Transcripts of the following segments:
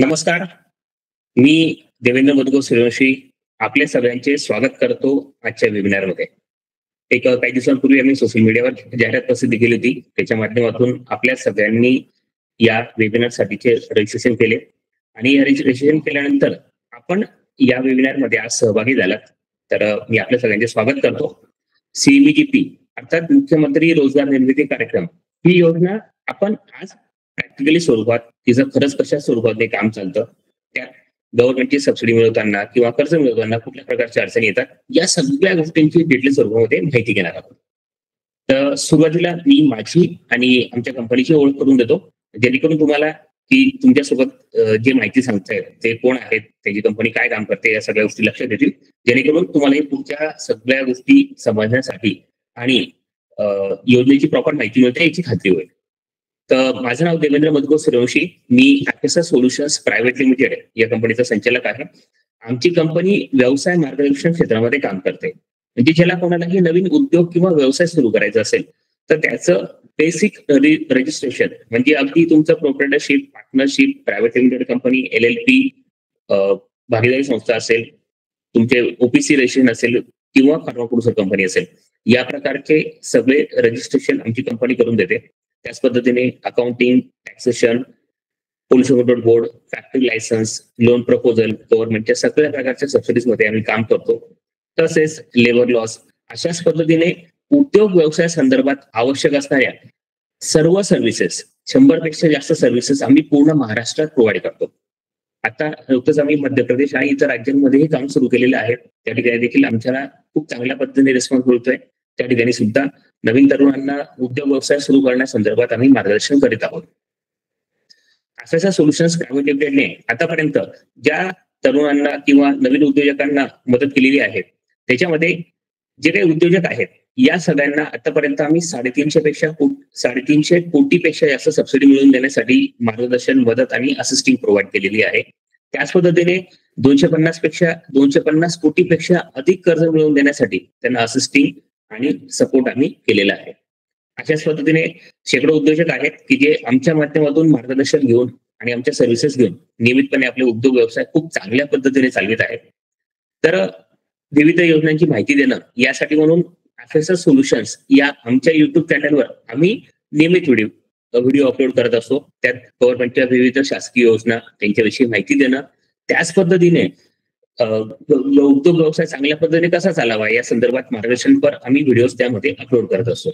नमस्कार. मी देवेंद्र मधुकर सूर्यवंशी आपल्या सगळ्यांचे स्वागत करतो आजच्या वेबिनारमध्ये. काही दिवसांपूर्वी आम्ही सोशल मीडियावर जाहिरात प्रसिद्ध केली होती. त्याच्या माध्यमातून आपल्या सगळ्यांनी या वेबिनारसाठीचे रजिस्ट्रेशन केले आणि रजिस्ट्रेशन केल्यानंतर आपण या वेबिनारमध्ये आज सहभागी झालात. तर मी आपल्या सगळ्यांचे स्वागत करतो. CMGP अर्थात मुख्यमंत्री रोजगार निर्मिती कार्यक्रम ही योजना आपण आज प्रॅक्टिकली स्वरूपात तिचं खरंच कशा स्वरूपात काम चालतं, त्या गव्हर्नमेंटची सबसिडी मिळवताना किंवा कर्ज मिळवताना कुठल्या प्रकारच्या अडचणी येतात, या सगळ्या गोष्टींची डिटेल स्वरूपामध्ये माहिती घेणार आहोत. तर सुरुवातीला मी माझी आणि आमच्या कंपनीची ओळख करून देतो, जेणेकरून तुम्हाला की तुमच्यासोबत जे माहिती सांगतायत ते कोण आहेत, त्याची कंपनी काय काम करते, या सगळ्या गोष्टी लक्षात येतील, जेणेकरून तुम्हाला हे पुढच्या सगळ्या गोष्टी समजण्यासाठी आणि योजनेची प्रॉपर माहिती मिळते याची खात्री होईल. तर माझं नाव देवेंद्र मधुकर सूर्यवंशी. मी ॲक्सेस सोल्युशन्स प्रायव्हेट लिमिटेड या कंपनीचा संचालक आहे. आमची कंपनी व्यवसाय मार्गदर्शन क्षेत्रामध्ये काम करते. म्हणजे ज्याला कोणालाही नवीन उद्योग किंवा व्यवसाय सुरू करायचा असेल तर त्याचं बेसिक रजिस्ट्रेशन म्हणजे अगदी तुमचं proprietorship, partnership, private limited company, LLP, भागीदारी संस्था असेल, तुमचे OPC रजिस्ट्रेशन असेल किंवा फार्मा प्रोड्युसर कंपनी असेल, या प्रकारचे सगळे रजिस्ट्रेशन आमची कंपनी करून देते. त्याच पद्धतीने accounting, taxation, pollution board, factory licence, loan proposal, गव्हर्नमेंटच्या सगळ्या प्रकारच्या सबसिडीज मध्ये आम्ही काम करतो. तसेच लेबर लॉस, अशाच पद्धतीने उद्योग व्यवसाय संदर्भात आवश्यक असणाऱ्या सर्व सर्व्हिसेस, 100 पेक्षा जास्त सर्व्हिसेस आम्ही पूर्ण महाराष्ट्रात प्रोव्हाइड करतो. आता नुकतंच आम्ही मध्य प्रदेश आणि इतर राज्यांमध्येही काम सुरू केलेलं आहे. त्या ठिकाणी देखील आमच्याला खूप चांगल्या पद्धतीने रिस्पॉन्स मिळतोय. त्या ठिकाणी सुद्धा नवीन तरुणांना उद्योग व्यवसाय सुरू करण्यासंदर्भात आम्ही मार्गदर्शन करीत आहोत. ॲक्सेस सोल्युशन्स प्रायव्हेट लिमिटेडने आतापर्यंत ज्या तरुणांना किंवा नवीन उद्योजकांना मदत केलेली आहे, त्याच्यामध्ये जे काही उद्योजक आहेत या सगळ्यांना आतापर्यंत आम्ही 350 कोटीपेक्षा जास्त सबसिडी मिळवून देण्यासाठी मार्गदर्शन, मदत आणि असिस्टिंग प्रोव्हाइड केलेली आहे. त्याच पद्धतीने 250 कोटीपेक्षा अधिक कर्ज मिळवून देण्यासाठी त्यांना असिस्टिंग आणि सपोर्ट आम्ही केलेला आहे. अशाच पद्धतीने शेकडो उद्योजक आहेत की जे आमच्या माध्यमातून मार्गदर्शन घेऊन आणि आमच्या सर्व्हिसेस घेऊन नियमितपणे आपले उद्योग व्यवसाय खूप चांगल्या पद्धतीने चालवित आहेत. तर विविध योजनांची माहिती देणं यासाठी म्हणून ॲक्सेस सोल्युशन्स या आमच्या युट्यूब चॅनलवर आम्ही नियमित व्हिडिओ अपलोड करत असतो. त्यात गव्हर्नमेंटच्या विविध शासकीय योजना त्यांच्याविषयी माहिती देणं, त्याच पद्धतीने उद्योग व्यवसाय चांगल्या पद्धतीने कसा चालावा या संदर्भात मार्गदर्शनपर आम्ही व्हिडिओज त्यामध्ये अपलोड करत असतो.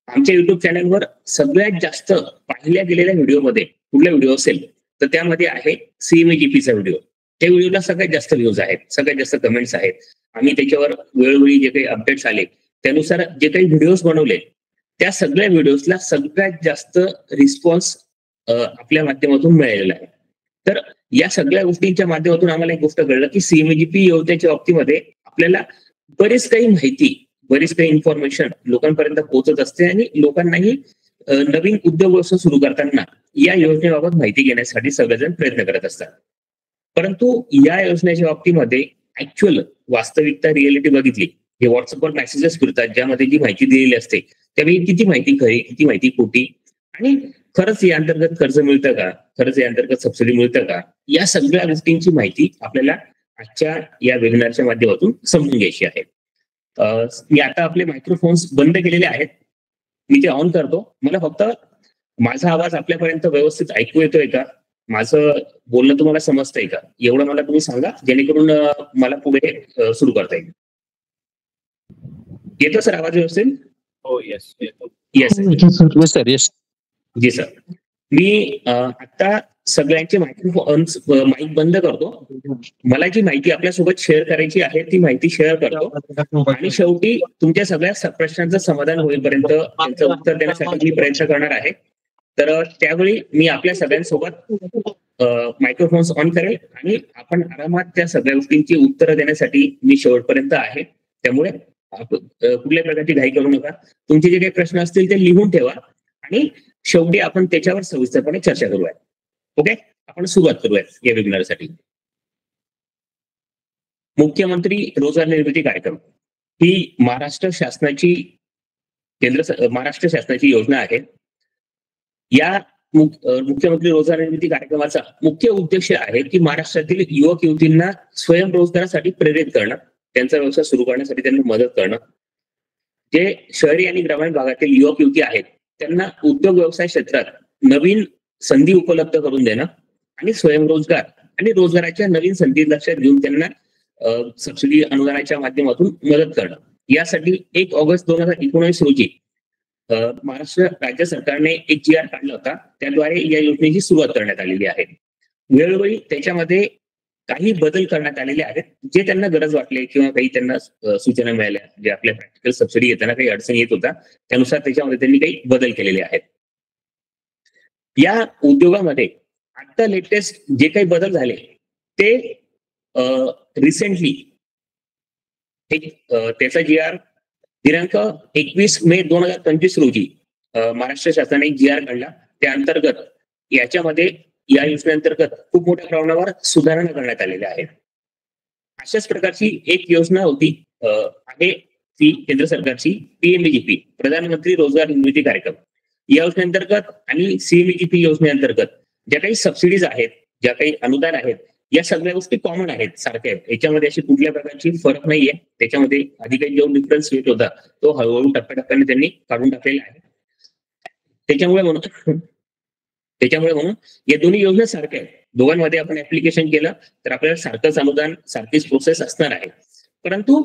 आमच्या युट्यूब चॅनलवर सगळ्यात जास्त पाहिल्या गेलेल्या व्हिडिओमध्ये कुठला व्हिडिओ असेल तर त्यामध्ये आहे CMGPचा व्हिडिओ. त्या व्हिडिओला सगळ्यात जास्त व्ह्यूज आहेत, सगळ्यात जास्त कमेंट्स आहेत. आम्ही त्याच्यावर वेळोवेळी जे काही अपडेट्स आले त्यानुसार जे काही व्हिडिओज बनवले त्या सगळ्या व्हिडिओजला सगळ्यात जास्त रिस्पॉन्स आपल्या माध्यमातून मिळालेला आहे. तर या सगळ्या गोष्टींच्या माध्यमातून आम्हाला एक गोष्ट कळलं की CMGP योजनेच्या बाबतीमध्ये आपल्याला बरीच काही माहिती, बरीच काही इन्फॉर्मेशन लोकांपर्यंत पोहोचत असते आणि लोकांनाही नवीन उद्योग व्यवसाय सुरू करताना या योजनेबाबत माहिती घेण्यासाठी सगळेजण प्रयत्न करत असतात. परंतु या योजनेच्या बाबतीमध्ये ऍक्च्युअल वास्तविकता, रिअलिटी बघितली, हे व्हॉट्सअपवर मेसेजेस फिरतात ज्यामध्ये जी माहिती दिलेली असते त्यावेळी किती माहिती खरी, किती माहिती खोटी आणि खरंच या अंतर्गत कर्ज मिळतं का, खरंच या अंतर्गत सबसिडी मिळतं का, या सगळ्या गोष्टींची माहिती आपल्याला आजच्या या वेबिनारच्या माध्यमातून समजून घ्यायची आहे. मी आता आपले मायक्रोफोन्स बंद केलेले आहेत, मी ते ऑन करतो. मला फक्त माझा आवाज आपल्यापर्यंत व्यवस्थित ऐकू येतोय का, माझं बोलणं तुम्हाला समजतंय का, एवढं मला तुम्ही सांगा, जेणेकरून मला पुढे सुरू करता येईल. येतो सर आवाज व्यवस्थित? हो, येस येतो. Yes sir. येस जी सर. मी आता सगळ्यांचे माईक बंद करतो. मला जी माहिती आपल्यासोबत शेअर करायची आहे ती माहिती शेअर करतो आणि शेवटी तुमच्या सगळ्या प्रश्नांचं समाधान होईपर्यंत त्यांचं उत्तर देण्यासाठी मी प्रयत्न करणार आहे. तर त्यावेळी मी आपल्या सगळ्यांसोबत मायक्रोफोन्स ऑन करेल आणि आपण आरामात त्या सगळ्या गोष्टींची उत्तरं देण्यासाठी मी शेवटपर्यंत आहे. त्यामुळे कुठल्याही प्रकारची घाई करू नका. तुमचे जे काही प्रश्न असतील ते लिहून ठेवा आणि शेवटी आपण त्याच्यावर सविस्तरपणे चर्चा करूयात. ओके, आपण सुरुवात करूयात या वेबिनारसाठी. मुख्यमंत्री रोजगार निर्मिती कार्यक्रम ही महाराष्ट्र शासनाची योजना आहे. या मुख्यमंत्री रोजगार निर्मिती कार्यक्रमाचा मुख्य उद्देश आहे की महाराष्ट्रातील युवक युवतींना स्वयंरोजगारासाठी प्रेरित करणं, त्यांचा व्यवसाय सुरू करण्यासाठी त्यांना मदत करणं. जे शहरी आणि ग्रामीण भागातील युवक युवती आहेत त्यांना उद्योग व्यवसाय क्षेत्रात नवीन संधी उपलब्ध करून देणं आणि स्वयंरोजगार आणि रोजगाराच्या नवीन संधी लक्षात घेऊन त्यांना सबसिडी अनुदानाच्या माध्यमातून मदत करणं. यासाठी 1 ऑगस्ट 2019 रोजी महाराष्ट्र राज्य सरकारने एक GR काढला होता. त्याद्वारे या योजनेची सुरुवात करण्यात आलेली आहे. वेळोवेळी त्याच्यामध्ये काही बदल करण्यात आलेले आहेत जे त्यांना गरज वाटले किंवा काही त्यांना सूचना मिळाल्या, जे आपल्या प्रॅक्टिकल सबसिडी घेताना काही अडचणी येत होता त्यानुसार त्याच्यामध्ये त्यांनी काही बदल केलेले आहेत. या उद्योगामध्ये आता लेटेस्ट जे काही बदल झाले ते रिसेंटली त्याचा GR दिनांक 21 मे 2025 रोजी महाराष्ट्र शासनाने GR काढला. त्या अंतर्गत याच्यामध्ये या योजनेअंतर्गत खूप मोठ्या प्रमाणावर सुधारणा करण्यात आलेल्या आहेत. अशाच प्रकारची एक योजना होती आहे ती केंद्र सरकारची PMEGP, प्रधानमंत्री रोजगार निर्मिती कार्यक्रम. या योजनेअंतर्गत आणि CMEGP योजनेअंतर्गत ज्या काही सबसिडीज आहेत, ज्या काही अनुदान आहेत, या सगळ्या गोष्टी कॉमन आहेत, सारख्या आहेत. याच्यामध्ये अशी कुठल्या प्रकारची फरक नाहीये. त्याच्यामध्ये आधी काही जो डिफरन्स येत होता तो हळूहळू टप्प्याटप्प्याने त्यांनी काढून टाकलेला आहे. त्याच्यामुळे म्हणून या दोन्ही योजना सारख्या आहेत. दोघांमध्ये आपण ऍप्लिकेशन केलं तर आपल्याला सारखंच अनुदान, सारखीच प्रोसेस असणार आहे. परंतु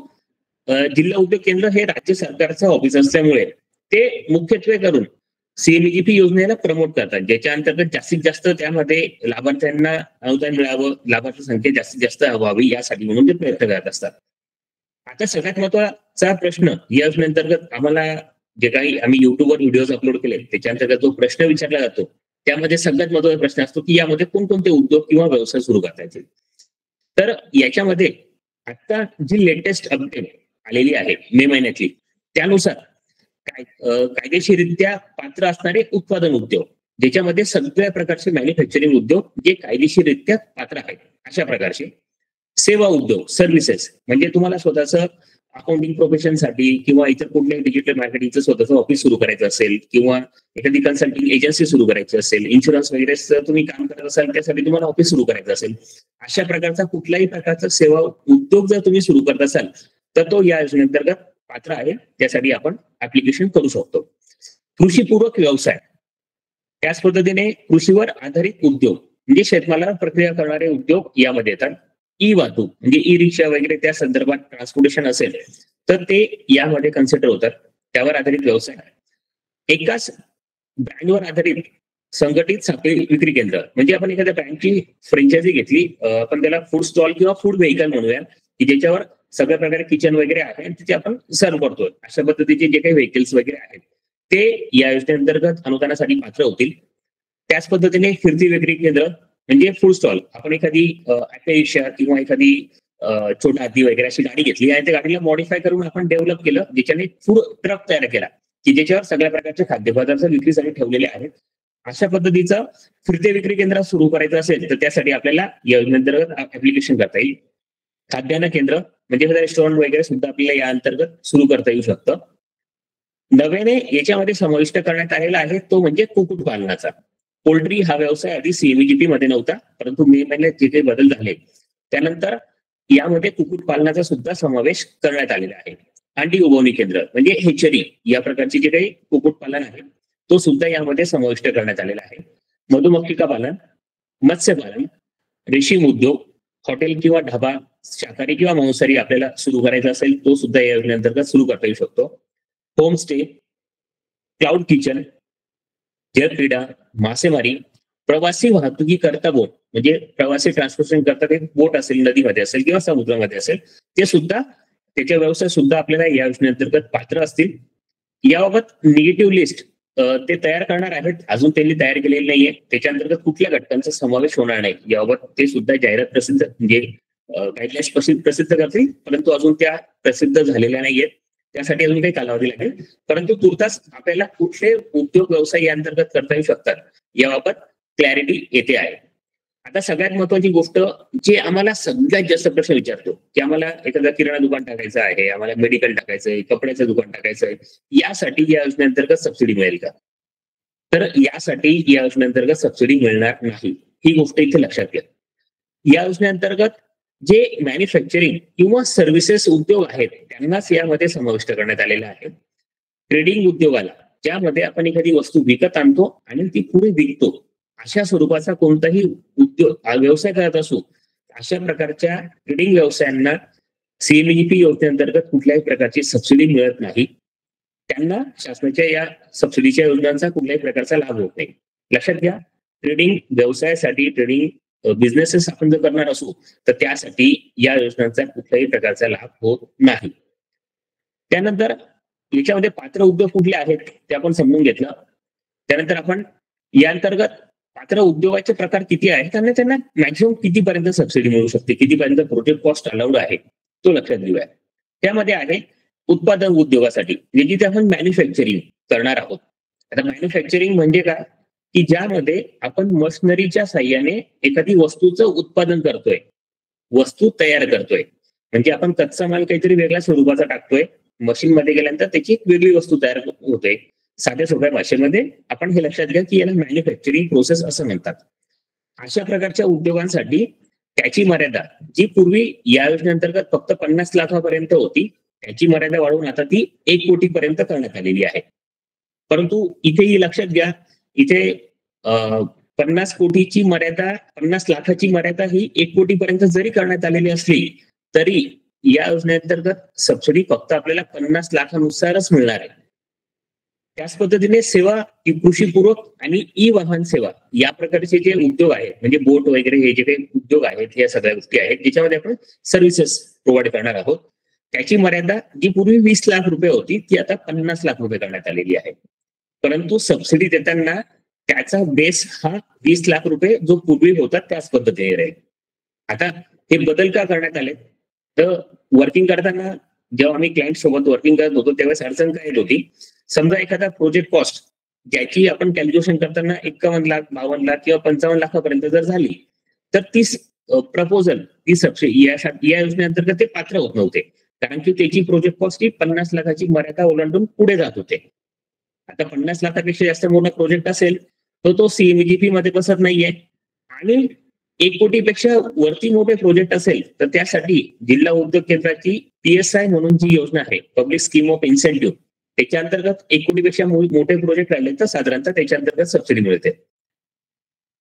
जिल्हा उद्योग केंद्र हे राज्य सरकारचं ऑफिस असल्यामुळे ते मुख्यत्वे करून CMEGP योजनेला प्रमोट करतात, ज्याच्या अंतर्गत जास्तीत जास्त त्यामध्ये लाभार्थ्यांना अनुदान मिळावं, लाभार्थी संख्या जास्तीत जास्त व्हावी यासाठी म्हणून ते प्रयत्न करत असतात. आता सगळ्यात महत्वाचा प्रश्न या योजनेअंतर्गत आम्हाला जे काही आम्ही युट्यूबवर व्हिडिओज अपलोड केले त्याच्या अंतर्गत जो प्रश्न विचारला जातो त्यामध्ये सगळ्यात महत्वाचा प्रश्न असतो की यामध्ये कोणकोणते उद्योग किंवा व्यवसाय सुरू करता येतील. तर याच्यामध्ये आता जी लेटेस्ट अपडेट आलेली आहे मे महिन्यातली त्यानुसार कायदेशीररित्या पात्र असणारे उत्पादन उद्योग, ज्याच्यामध्ये सगळ्या प्रकारचे मॅन्युफॅक्चरिंग उद्योग जे कायदेशीररित्या पात्र आहेत अशा प्रकारचे. सेवा उद्योग, सर्व्हिसेस, म्हणजे तुम्हाला स्वतःचं अकाउंटिंग प्रोफेशनसाठी किंवा इतर कुठल्याही डिजिटल मार्केटिंगचं स्वतःचं ऑफिस सुरू करायचं असेल किंवा एखादी कन्सल्टिंग एजन्सी सुरू करायची असेल, इन्शुरन्स वगैरे तुम्ही काम करत असाल त्यासाठी तुम्हाला ऑफिस सुरू करायचं असेल, अशा प्रकारचा कुठल्याही प्रकारचा सेवा उद्योग जर तुम्ही सुरू करत असाल तर तो या योजनेअंतर्गत पात्र आहे. त्यासाठी आपण ऍप्लिकेशन करू शकतो. कृषीपूरक व्यवसाय, त्याच पद्धतीने कृषीवर आधारित उद्योग म्हणजे शेतमालावर प्रक्रिया करणारे उद्योग यामध्ये येतात. ई वाहतूक म्हणजे ई रिक्षा वगैरे त्या संदर्भात ट्रान्सपोर्टेशन असेल तर ते यामध्ये कन्सिडर होतात. त्यावर आधारित व्यवसाय. एकाच ब्रँडवर आधारित संघटित साखळी विक्री केंद्र म्हणजे आपण एखाद्या ब्रँडची फ्रँचायझी घेतली, आपण त्याला फूड स्टॉल किंवा फूड व्हेकल म्हणूया की ज्याच्यावर सगळ्या प्रकारे किचन वगैरे आहे आणि तिथे आपण सर्व करतोय. अशा पद्धतीचे जे काही व्हेकल्स वगैरे आहेत ते या योजनेअंतर्गत अनुदानासाठी पात्र होतील. त्याच पद्धतीने फिरती विक्री केंद्र म्हणजे फूड स्टॉल, आपण एखादी ऑटो रिक्षा किंवा एखादी छोटा हाती वगैरे अशी गाडी घेतली आणि त्या गाडीला मॉडिफाय करून आपण डेव्हलप केलं, ज्याच्याने फूड ट्रक तयार केला की ज्याच्यावर सगळ्या प्रकारचे खाद्यपदार्थ विक्रीसाठी ठेवलेले आहेत. अशा पद्धतीचं फिरते विक्री केंद्र सुरू करायचं असेल तर त्यासाठी आपल्याला या योजनेअंतर्गत ऍप्लिकेशन करता येईल. खाद्यान्न केंद्र म्हणजे रेस्टॉरंट वगैरे सुद्धा आपल्याला या अंतर्गत सुरू करता येऊ शकतं. नव्याने याच्यामध्ये समाविष्ट करण्यात आलेला आहे तो म्हणजे कुक्कुटपालनाचा. पोल्ट्री हा व्यवसाय आधी CMEGP मध्ये नव्हता, परंतु मे महिन्यात जे काही बदल झाले त्यानंतर यामध्ये कुक्कुटपालनाचा सुद्धा समावेश करण्यात आलेला आहे. अंडी उबवणी केंद्र म्हणजे हेचरी या प्रकारचे जे काही कुक्कुटपालन आहे तो सुद्धा यामध्ये समाविष्ट करण्यात आलेला आहे. मधुमक्षिका पालन, मत्स्यपालन, रेशीम उद्योग, हॉटेल किंवा ढाबा, शाकाहारी किंवा मांसाहारी आपल्याला सुरू करायचा असेल तो सुद्धा या योजनेअंतर्गत सुरू करता येऊ शकतो. होमस्टे, क्लाउड किचन, जलक्रीडा, मासेमारी, प्रवासी वाहतुकी करता बोट म्हणजे प्रवासी ट्रान्सपोर्टेशन करता ते बोट असेल, नदीमध्ये असेल किंवा समुद्रामध्ये असेल, ते सुद्धा त्याचे व्यवसाय सुद्धा आपल्याला या योजनेअंतर्गत पात्र असतील. याबाबत निगेटिव्ह लिस्ट ते तयार करणार आहेत, अजून त्यांनी तयार केलेली नाहीये. त्याच्या अंतर्गत कुठल्या घटकांचा समावेश होणार नाही याबाबत ते सुद्धा जाहिरात प्रसिद्ध म्हणजे गाईडलाईन्स प्रसिद्ध करतील, परंतु अजून त्या प्रसिद्ध झालेल्या नाहीयेत. त्यासाठी अजून काही कालावधी लागेल. परंतु तुर्तास आपल्याला कुठले उद्योग व्यवसाय या अंतर्गत करता येऊ शकतात याबाबत क्लॅरिटी येते आहे. आता सगळ्यात महत्वाची गोष्ट जे आम्हाला सगळ्यात जास्त प्रश्न विचारतो की आम्हाला एखादा किराणा दुकान टाकायचं आहे, आम्हाला मेडिकल टाकायचंय, कपड्याचं दुकान टाकायचंय, यासाठी या योजनेअंतर्गत सबसिडी मिळेल का? तर यासाठी या योजनेअंतर्गत सबसिडी मिळणार नाही, ही गोष्ट इथे लक्षात घ्या. या योजनेअंतर्गत जे मॅन्युफॅक्चरिंग किंवा सर्व्हिसेस उद्योग आहेत त्यांनाच यामध्ये समाविष्ट करण्यात आलेला आहे. ट्रेडिंग उद्योगाला, ज्यामध्ये आपण एखादी वस्तू विकत आणतो आणि ती पुढे विकतो, अशा स्वरूपाचा कोणताही उद्योग व्यवसाय करत असू, अशा प्रकारच्या ट्रेडिंग व्यवसायांना सीएमईजीपी योजनेअंतर्गत कुठल्याही प्रकारची सबसिडी मिळत नाही. त्यांना शासनाच्या या सबसिडीच्या योजनांचा कुठल्याही प्रकारचा लाभ होत नाही. लक्षात घ्या, ट्रेडिंग व्यवसायासाठी, ट्रेडिंग बिझनेसेस आपण जर करणार असू तर त्यासाठी या योजनांचा कुठल्याही प्रकारचा लाभ होत नाही. त्यानंतर याच्यामध्ये पात्र उद्योग कुठले आहेत ते आपण समजून घेतलं. त्यानंतर आपण या अंतर्गत पात्र उद्योगाचे प्रकार किती आहेत आणि त्यांना मॅक्झिमम कितीपर्यंत सबसिडी मिळू शकते, कितीपर्यंत प्रोजेक्ट कॉस्ट अलाउड आहे, तो लक्षात घेऊया. त्यामध्ये आहे उत्पादन उद्योगासाठी, जिथे आपण मॅन्युफॅक्चरिंग करणार आहोत. आता मॅन्युफॅक्चरिंग म्हणजे काय, की ज्यामध्ये आपण मशिनरीच्या साह्याने एखादी वस्तूचं उत्पादन करतोय, वस्तू तयार करतोय. म्हणजे आपण कच्चा माल काहीतरी वेगळ्या स्वरूपाचा टाकतोय, मशीन मध्ये गेल्यानंतर त्याची एक वेगळी वस्तू तयार होते. साध्या सोप्या भाषेमध्ये आपण हे लक्षात घ्या की याला मॅन्युफॅक्चरिंग प्रोसेस असं म्हणतात. अशा प्रकारच्या उद्योगांसाठी त्याची मर्यादा, जी पूर्वी या योजनेअंतर्गत फक्त 50 लाखापर्यंत होती, त्याची मर्यादा वाढवून आता ती 1 कोटीपर्यंत करण्यात आलेली आहे. परंतु इथेही लक्षात घ्या, इथे 50 कोटीची मर्यादा, 50 लाखाची मर्यादा ही 1 कोटीपर्यंत जरी करण्यात आलेली असली तरी या योजनेअंतर्गत सबसिडी फक्त आपल्याला 50 लाखानुसारच मिळणार आहे. त्याच पद्धतीने सेवा, कृषीपूरक आणि ई वाहन सेवा या प्रकारचे जे उद्योग आहेत, म्हणजे बोट वगैरे हे जे काही उद्योग आहेत, या सगळ्या गोष्टी आहेत ज्याच्यामध्ये आपण सर्व्हिसेस प्रोव्हाइड करणार आहोत, त्याची मर्यादा जी पूर्वी 20 लाख रुपये होती ती आता 50 लाख रुपये करण्यात आलेली आहे. परंतु सबसिडी देताना त्याचा बेस हा 20 लाख रुपये जो पूर्वी होता त्याच पद्धतीने राहील. आता हे बदल का करण्यात आले, तर वर्किंग करताना जेव्हा आम्ही क्लायंट सोबत वर्किंग करत होतो त्यावेळेस अडचण काय येत होती, समजा एखादा प्रोजेक्ट कॉस्ट ज्याची आपण कॅल्क्युलेशन करताना 51 लाख, 52 लाख किंवा 55 लाखापर्यंत जर झाली तर ती प्रपोजल, ती सबसिडी या योजनेअंतर्गत ते पात्र होत नव्हते, कारण की त्याची प्रोजेक्ट कॉस्ट ही 50 लाखाची मर्यादा ओलांडून पुढे जात होते. आता 50 लाखापेक्षा जास्त मोठा प्रोजेक्ट असेल तर तो सीएमईजीपी मध्ये बसत नाहीये, आणि 1 कोटीपेक्षा वरती मोठे प्रोजेक्ट असेल तर त्यासाठी जिल्हा उद्योग केंद्राची PSI म्हणून जी योजना आहे, पब्लिक स्कीम ऑफ इन्सेंटिव्ह, त्याच्या अंतर्गत 1 कोटीपेक्षा मोठे प्रोजेक्ट राहिले तर साधारणतः त्याच्या अंतर्गत सबसिडी मिळते.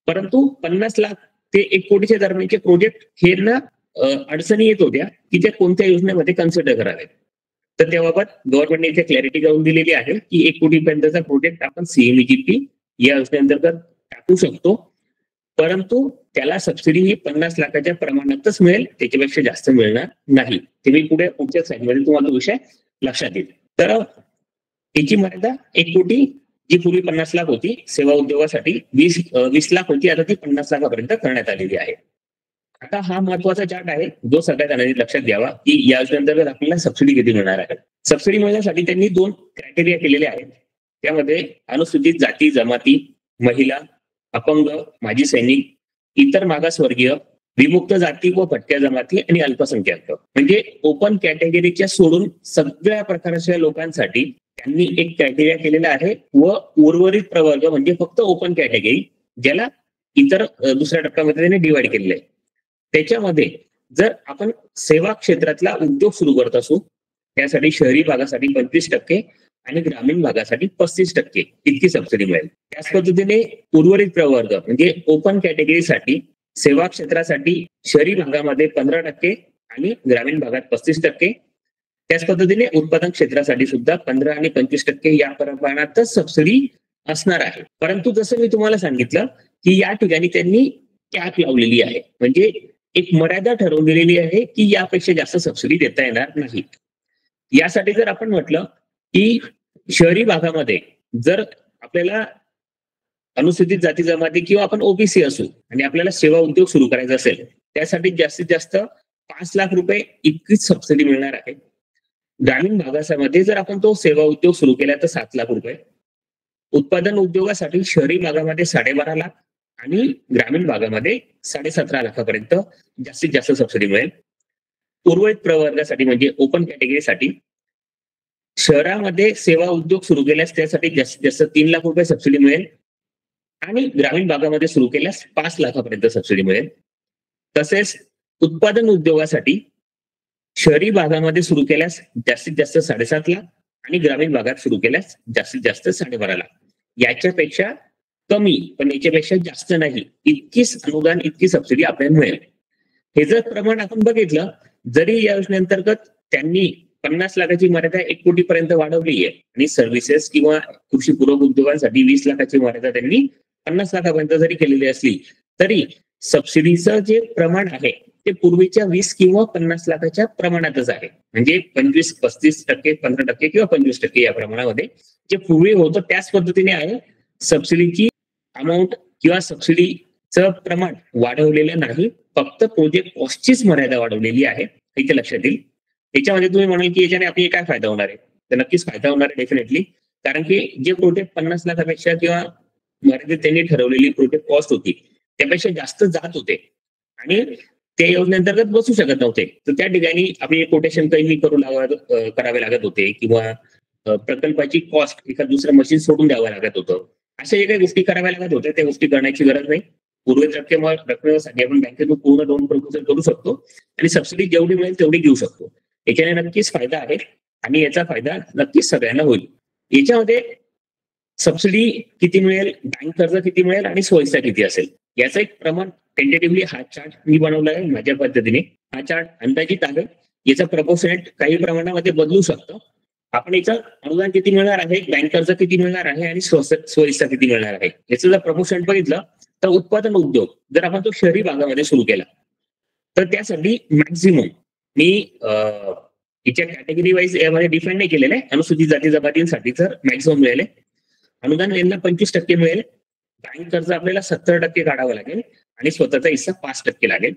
परंतु 50 लाख ते 1 कोटीच्या दरम्यानचे प्रोजेक्ट हे ना अडचणी येत होत्या की ते कोणत्या योजनेमध्ये कन्सिडर करावे. तर त्याबाबत गव्हर्नमेंटने इथे क्लॅरिटी करून दिलेली आहे की 1 कोटीपर्यंतचा प्रोजेक्ट आपण सीएमईजीपी या योजनेअंतर्गत टाकू शकतो, परंतु त्याला सबसिडी ही 50 लाखाच्या प्रमाणातच मिळेल, त्याच्यापेक्षा जास्त मिळणार नाही. ते मी पुढच्या स्लाइडमध्ये तुम्हाला विषय लक्षात येईल. तर त्याची मर्यादा 1 कोटी, जी पूर्वी 50 लाख होती, सेवा उद्योगासाठी 20 लाख होती, आता ती 50 लाखापर्यंत करण्यात आलेली आहे. आता हा महत्वाचा चार्ट आहे जो सगळ्या जणांनी लक्षात घ्यावा की या योजनेअंतर्गत आपल्याला सबसिडी किती मिळणार आहे. सबसिडी मिळण्यासाठी त्यांनी 2 क्रायटेरिया केलेले आहेत. त्यामध्ये अनुसूचित जाती जमाती, महिला, अपंग, माजी सैनिक, इतर मागासवर्गीय, विमुक्त जाती व भटक्या जमाती आणि अल्पसंख्याक, म्हणजे ओपन कॅटेगरीच्या सोडून सगळ्या प्रकारच्या लोकांसाठी त्यांनी एक क्रायटेरिया केलेला आहे. व उर्वरित प्रवर्ग म्हणजे फक्त ओपन कॅटेगरी, ज्याला इतर दुसऱ्या टप्प्यामध्ये त्यांनी डिवाइड केलेलं आहे. त्याच्यामध्ये जर आपण सेवा क्षेत्रातला उद्योग सुरू करत असू त्यासाठी शहरी भागासाठी 25% आणि ग्रामीण भागासाठी 35% इतकी सबसिडी मिळेल. त्याच पद्धतीने उर्वरित प्रवर्ग म्हणजे ओपन कॅटेगरीसाठी, सेवा क्षेत्रासाठी शहरी भागामध्ये 15% आणि ग्रामीण भागात 35%. त्याच पद्धतीने उत्पादन क्षेत्रासाठी सुद्धा 15 आणि 25% या प्रमाणातच सबसिडी असणार आहे. परंतु जसं मी तुम्हाला सांगितलं की या ठिकाणी त्यांनी कॅप लावलेली आहे, म्हणजे एक मर्यादा ठरवून दिलेली आहे की यापेक्षा जास्त सबसिडी देता येणार नाही. यासाठी जर आपण म्हटलं की शहरी भागामध्ये जर आपल्याला अनुसूचित जाती जमाती किंवा आपण ओबीसी असू आणि आपल्याला सेवा उद्योग सुरू करायचा असेल, त्यासाठी जास्तीत जास्त 5 लाख रुपये इतकीच सबसिडी मिळणार आहे. ग्रामीण भागामध्ये जर आपण तो सेवा उद्योग सुरू केला तर 7 लाख रुपये. उत्पादन उद्योगासाठी शहरी भागामध्ये 12.5 लाख आणि ग्रामीण भागामध्ये 17.5 लाखापर्यंत जास्तीत जास्त सबसिडी मिळेल. उर्वरित प्रवर्गासाठी म्हणजे ओपन कॅटेगरीसाठी शहरामध्ये सेवा उद्योग सुरू केल्यास त्यासाठी जास्तीत जास्त 3 लाख रुपये सबसिडी मिळेल आणि ग्रामीण भागामध्ये सुरू केल्यास 5 लाखापर्यंत सबसिडी मिळेल. तसेच उत्पादन उद्योगासाठी शहरी भागामध्ये सुरू केल्यास जास्तीत जास्त 7.5 लाख आणि ग्रामीण भागात सुरू केल्यास जास्तीत जास्त 12.5 लाख. याच्यापेक्षा कमी पण याच्यापेक्षा जास्त नाही इतकीच अनुदान, इतकी सबसिडी आपल्याला मिळेल. हे जर प्रमाण आपण बघितलं, जरी या योजनेअंतर्गत त्यांनी 50 लाखाची मर्यादा 1 कोटीपर्यंत वाढवली आहे आणि सर्व्हिसेस किंवा कृषी पूरक उद्योगांसाठी 20 लाखाची मर्यादा त्यांनी 50 लाखापर्यंत जरी केलेली असली, तरी सबसिडीचं जे प्रमाण आहे ते पूर्वीच्या 20 किंवा 50 लाखाच्या प्रमाणातच आहे. म्हणजे 25-35%, 15% किंवा 25% या प्रमाणामध्ये जे पूर्वी होतं त्याच पद्धतीने आहे. सबसिडीची अमाऊंट किंवा सबसिडीचं प्रमाण वाढवलेलं नाही, फक्त प्रोजेक्ट कॉस्टचीच मर्यादा वाढवलेली आहे. इथे लक्षात येईल. याच्यामध्ये तुम्ही म्हणाल की याच्याने आपल्याला काय फायदा होणार आहे, तर नक्कीच फायदा होणार आहे डेफिनेटली. कारण की जे प्रोजेक्ट 50 लाखापेक्षा किंवा मर्यादित त्यांनी ठरवलेली प्रोजेक्ट कॉस्ट होती त्यापेक्षा जास्त जात होते आणि त्या योजनेअंतर्गत बसू शकत नव्हते, तर त्या ठिकाणी आपली कोटेशन काही करावे लागत होते किंवा प्रकल्पाची कॉस्ट एखाद दुसरं मशीन सोडून द्यावं लागत होतं. अशा जे काही गोष्टी कराव्या लागत होत्या त्या गोष्टी करण्याची गरज नाही. उर्वरित रकमेसाठी आपण बँकेतून पूर्ण लोन प्रपोजल करू शकतो आणि सबसिडी जेवढी मिळेल तेवढी घेऊ शकतो. याच्याने नक्कीच फायदा आहे आणि याचा फायदा नक्कीच सगळ्यांना होईल. याच्यामध्ये सबसिडी किती मिळेल, बँक कर्ज किती मिळेल आणि सोयीचा किती असेल याचं एक प्रमाण टेंटेटिव्हली हा चार्ट मी बनवला आहे माझ्या पद्धतीने. हा चार्ट अंदाजित आहे. याचा प्रपोर्शनेट काही प्रमाणामध्ये बदलू शकतो. आपण याचं अनुदान किती मिळणार आहे, बँक कर्ज किती मिळणार आहे आणि सोयीचा किती मिळणार आहे याचं जर प्रपोर्शनेट बघितलं तर उत्पादन उद्योग जर आपण तो शहरी भागामध्ये सुरू केला तर त्यासाठी मॅक्झिमम मी याच्या कॅटेगरी वाईज यामध्ये डिफाईन नाही केलेलं आहे. अनुसूचित जाती जमातींसाठी तर मॅक्झिमम मिळेल. अनुदान यांना 25% मिळेल. बँक कर्ज आपल्याला 70% काढावं लागेल आणि स्वतःचा हिस्सा 5% लागेल.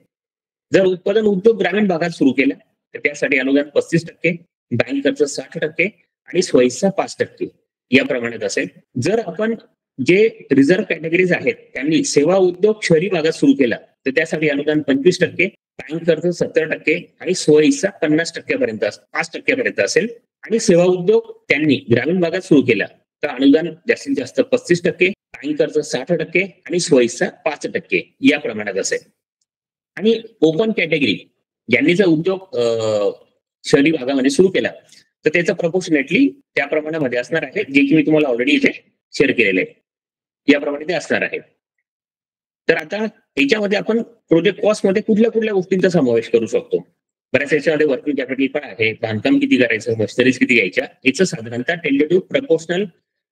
जर उत्पादन उद्योग ग्रामीण भागात सुरू केला तर त्यासाठी अनुदान 35%, बँक कर्ज 60% आणि स्वहिस्सा 5% या प्रमाणात असेल. जर आपण जे रिझर्व्ह कॅटेगरीज आहेत त्यांनी सेवा उद्योग शहरी भागात सुरू केला तर त्यासाठी अनुदान 25%, बँक कर्ज 70% आणि स्वहिस्सा 50% पर्यंत 5% पर्यंत असेल. आणि सेवा उद्योग त्यांनी ग्रामीण भागात सुरू केला तर अनुदान जास्तीत जास्त 35%, बँक कर्ज 60% आणि स्वहिस्सा 5% या प्रमाणात असेल. आणि ओपन कॅटेगरी यांनी जर उद्योग शहरी भागामध्ये सुरू केला तर त्याचं प्रपोर्शनेटली त्या प्रमाणामध्ये असणार आहे, जे की मी तुम्हाला ऑलरेडी इथे शेअर केलेले आहे. याप्रमाणे ते असणार आहे. तर आता याच्यामध्ये आपण प्रोजेक्ट कॉस्ट मध्ये कुठल्या कुठल्या गोष्टींचा समावेश करू शकतो. बऱ्याच याच्यामध्ये वर्किंग कॅपिटल पण आहे, बांधकाम किती करायचं, मशिनरीज किती घ्यायच्या, याचं साधारणतः टेंटेटिव्ह प्रपोर्शनल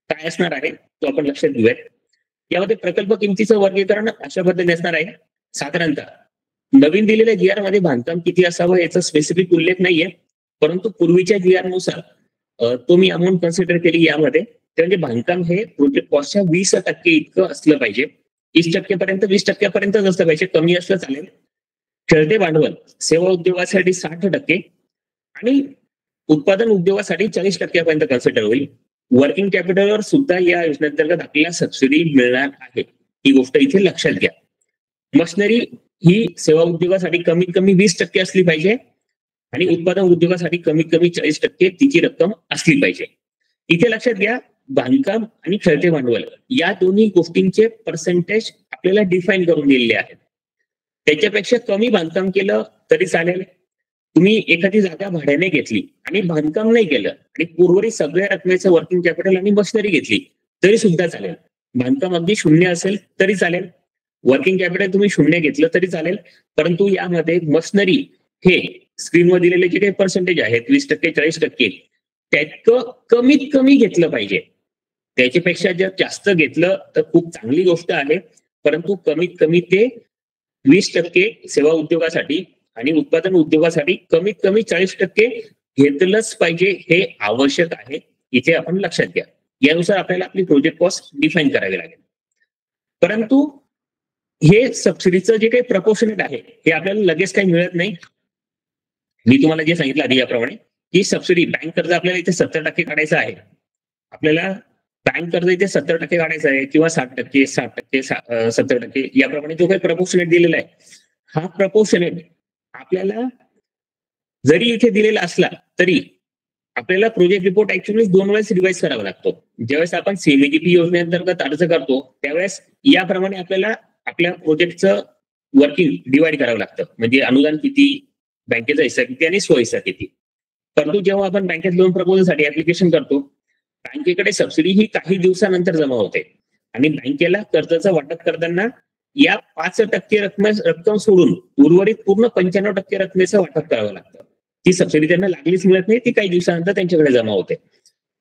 काय असणार आहे तो आपण लक्षात घेऊयात. यामध्ये प्रकल्प किमतीचं वर्गीकरण अशा पद्धतीने असणार आहे. साधारणतः नवीन दिलेल्या जीआर मध्ये बांधकाम किती असावं याचा स्पेसिफिक उल्लेख नाहीये, परंतु पूर्वीच्या जीआर नुसार तो मी अमाऊंट कन्सिडर केली यामध्ये. ते म्हणजे बांधकाम हे प्रोजेक्ट कॉस्टच्या 20% इतकं असलं पाहिजे. 30% पर्यंत 20% असलं पाहिजे, कमी असलं चालेल. खेळते भांडवल सेवा उद्योगासाठी 60% आणि उत्पादन उद्योगासाठी 40% पर्यंत कन्सिडर होईल. वर्किंग कॅपिटलवर सुद्धा या योजनेअंतर्गत आपल्याला सबसिडी मिळणार आहे, ही गोष्ट इथे लक्षात घ्या. मशिनरी ही सेवा उद्योगासाठी कमीत कमी 20% असली पाहिजे आणि उत्पादन उद्योगासाठी कमीत कमी 40% तिची रक्कम असली पाहिजे. इथे लक्षात घ्या, बांधकाम आणि खेळते भांडवल या दोन्ही गोष्टींचे पर्सेंटेज आपल्याला डिफाईन करून दिलेले आहेत. त्याच्यापेक्षा कमी बांधकाम केलं तरी चालेल. तुम्ही एखादी जागा भाड्याने घेतली आणि बांधकाम नाही केलं आणि उर्वरित सगळ्या रकमेचं वर्किंग कॅपिटल आणि मशिनरी घेतली तरी सुद्धा चालेल. बांधकाम अगदी 0 असेल तरी चालेल, वर्किंग कॅपिटल तुम्ही 0 घेतलं तरी चालेल, परंतु यामध्ये मशिनरी हे स्क्रीनवर दिलेले जे काही पर्सेंटेज आहेत 20%, 40% त्यातकं कमीत कमी घेतलं पाहिजे. त्याच्यापेक्षा जर जास्त घेतलं तर खूप चांगली गोष्ट आहे, परंतु कमीत कमी ते 20% सेवा उद्योगासाठी आणि उत्पादन उद्योगासाठी कमीत कमी 40% घेतलंच पाहिजे, हे आवश्यक आहे. इथे आपण लक्षात घ्या. यानुसार आपल्याला आपली प्रोजेक्ट कॉस्ट डिफाईन करावी लागेल. परंतु हे सबसिडीचं जे काही प्रपोर्शनेट आहे हे आपल्याला लगेच काही मिळत नाही. मी तुम्हाला जे सांगितलं आधी याप्रमाणे की सबसिडी बँक कर्ज आपल्याला इथे 70% काढायचं आहे. आपल्याला बँक कर्ज इथे 70% काढायचं आहे किंवा 60%, 60%, 70% याप्रमाणे जो काही प्रपोर्शनेट दिलेला आहे, हा प्रपोर्शनेट आपल्याला जरी इथे दिलेला असला तरी आपल्याला प्रोजेक्ट रिपोर्ट ऍक्च्युअली 2 वेळेस रिवाइज करावा लागतो. ज्यावेळेस आपण सीएमजीपी योजनेअंतर्गत अर्ज करतो त्यावेळेस याप्रमाणे आपल्याला आपल्या प्रोजेक्टचं वर्किंग डिवाइड करावं लागतं. म्हणजे अनुदान किती, बँकेचा हिस्सा किती आणि स्वहिस्सा किती. परंतु जेव्हा आपण बँकेत लोन प्रपोजलसाठी ऍप्लिकेशन करतो, बँकेकडे सबसिडी ही काही दिवसानंतर जमा होते आणि बँकेला कर्जाचं वाटप करताना या 5% रक्कम सोडून उर्वरित पूर्ण 95% रकमेचं वाटप करावं लागतं. ती सबसिडी त्यांना लागलीच मिळत नाही, ती काही दिवसानंतर त्यांच्याकडे जमा होते.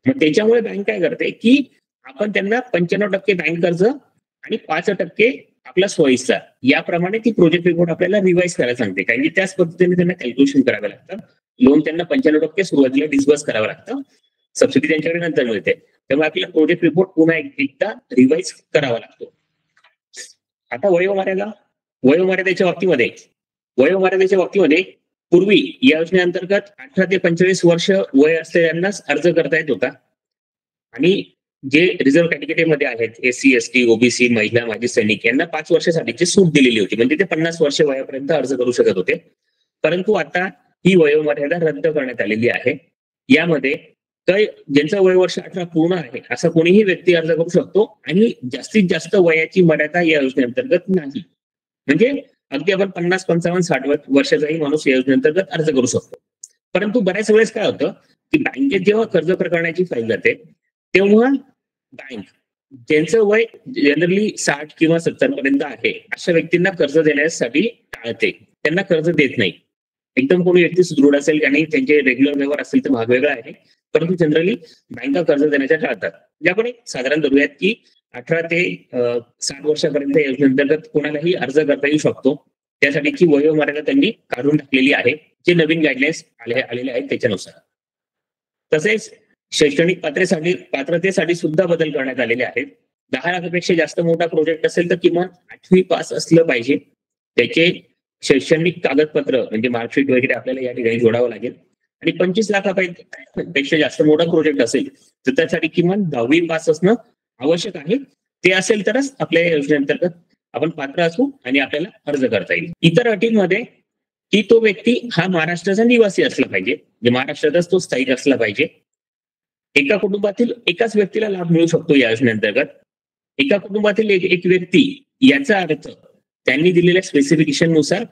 मग त्याच्यामुळे बँक काय करते की आपण त्यांना 95% बँक कर्ज आणि 5% आपला स्वहिस्सा याप्रमाणे ती प्रोजेक्ट रिपोर्ट आपल्याला रिवाइज करायला सांगते. कारण की त्याच पद्धतीने त्यांना कॅल्क्युलेशन करावं लागतं. लोन त्यांना 95% सुरुवातीला डिस्बर्स करावं लागतं, सबसिडी त्यांच्याकडे नंतर मिळते. त्यामुळे आपल्याला प्रोजेक्ट रिपोर्ट पुन्हा एकदा रिवाइज करावा लागतो. आता वयोमर्यादेच्या बाबतीमध्ये पूर्वी या योजनेअंतर्गत 18 ते 45 वर्ष वय असलेल्यांनाच अर्ज करता येत होता आणि जे रिझर्व्ह कॅटेगरीमध्ये आहेत SC ST OBC महिला माजी सैनिक यांना 5 वर्षासाठीची सूट दिलेली होती. म्हणजे ते 50 वर्ष वयापर्यंत अर्ज करू शकत होते. परंतु आता ही वयोमर्यादा रद्द करण्यात आलेली आहे. यामध्ये ज्यांचं वय वर्ष 18 पूर्ण आहे असा कोणीही व्यक्ती अर्ज करू शकतो आणि जास्तीत जास्त वयाची मर्यादा या योजनेअंतर्गत नाही. म्हणजे अगदी आपण 50 55 60 वर्षाचाही माणूस या योजनेअंतर्गत अर्ज करू शकतो. परंतु बऱ्याच वेळेस काय होतं की बँकेत जेव्हा कर्ज प्रकरणाची फाईल जाते तेव्हा बँक ज्यांचं वय जनरली 60 किंवा 70 पर्यंत आहे अशा व्यक्तींना कर्ज देण्यासाठी टाळते, त्यांना कर्ज देत नाही. एकदम कोणी व्यक्ती सुदृढ असेल आणि त्यांचे रेग्युलर व्यवहार असतील तर भाग वेगळा आहे, परंतु जनरली बँका कर्ज देण्याच्या टाळतात. जे आपण साधारण धरूयात की 18 ते 60 वर्षापर्यंत योजनेअंतर्गत कोणालाही अर्ज करता येऊ शकतो. त्यासाठीची वयोमर्यादा त्यांनी काढून टाकलेली आहे, जे नवीन गाईडलाईन्स आलेले आहेत त्याच्यानुसार. तसेच शैक्षणिक पात्रतेसाठी सुद्धा बदल करण्यात आलेले आहेत. 10 लाखापेक्षा जास्त मोठा प्रोजेक्ट असेल तर किमान 8वी पास असलं पाहिजे. त्याचे शैक्षणिक कागदपत्र म्हणजे मार्कशीट वगैरे आपल्याला या ठिकाणी जोडावं लागेल. आणि 25 लाखापेक्षा जास्त मोठा प्रोजेक्ट असेल तर त्यासाठी किमान 10वी पास असणं आवश्यक आहे. ते असेल तरच आपल्या योजनेअंतर्गत आपण पात्र असू आणि आपल्याला अर्ज करता येईल. इतर अटींमध्ये की तो व्यक्ती हा महाराष्ट्राचा निवासी असला पाहिजे, म्हणजे महाराष्ट्रातच तो स्थायिक असला पाहिजे. एका कुटुंबातील एकाच व्यक्तीला लाभ मिळू शकतो या योजनेअंतर्गत. एका कुटुंबातील एक व्यक्ती याचा अर्थ त्यांनी दिलेल्या स्पेसिफिकेशन नुसार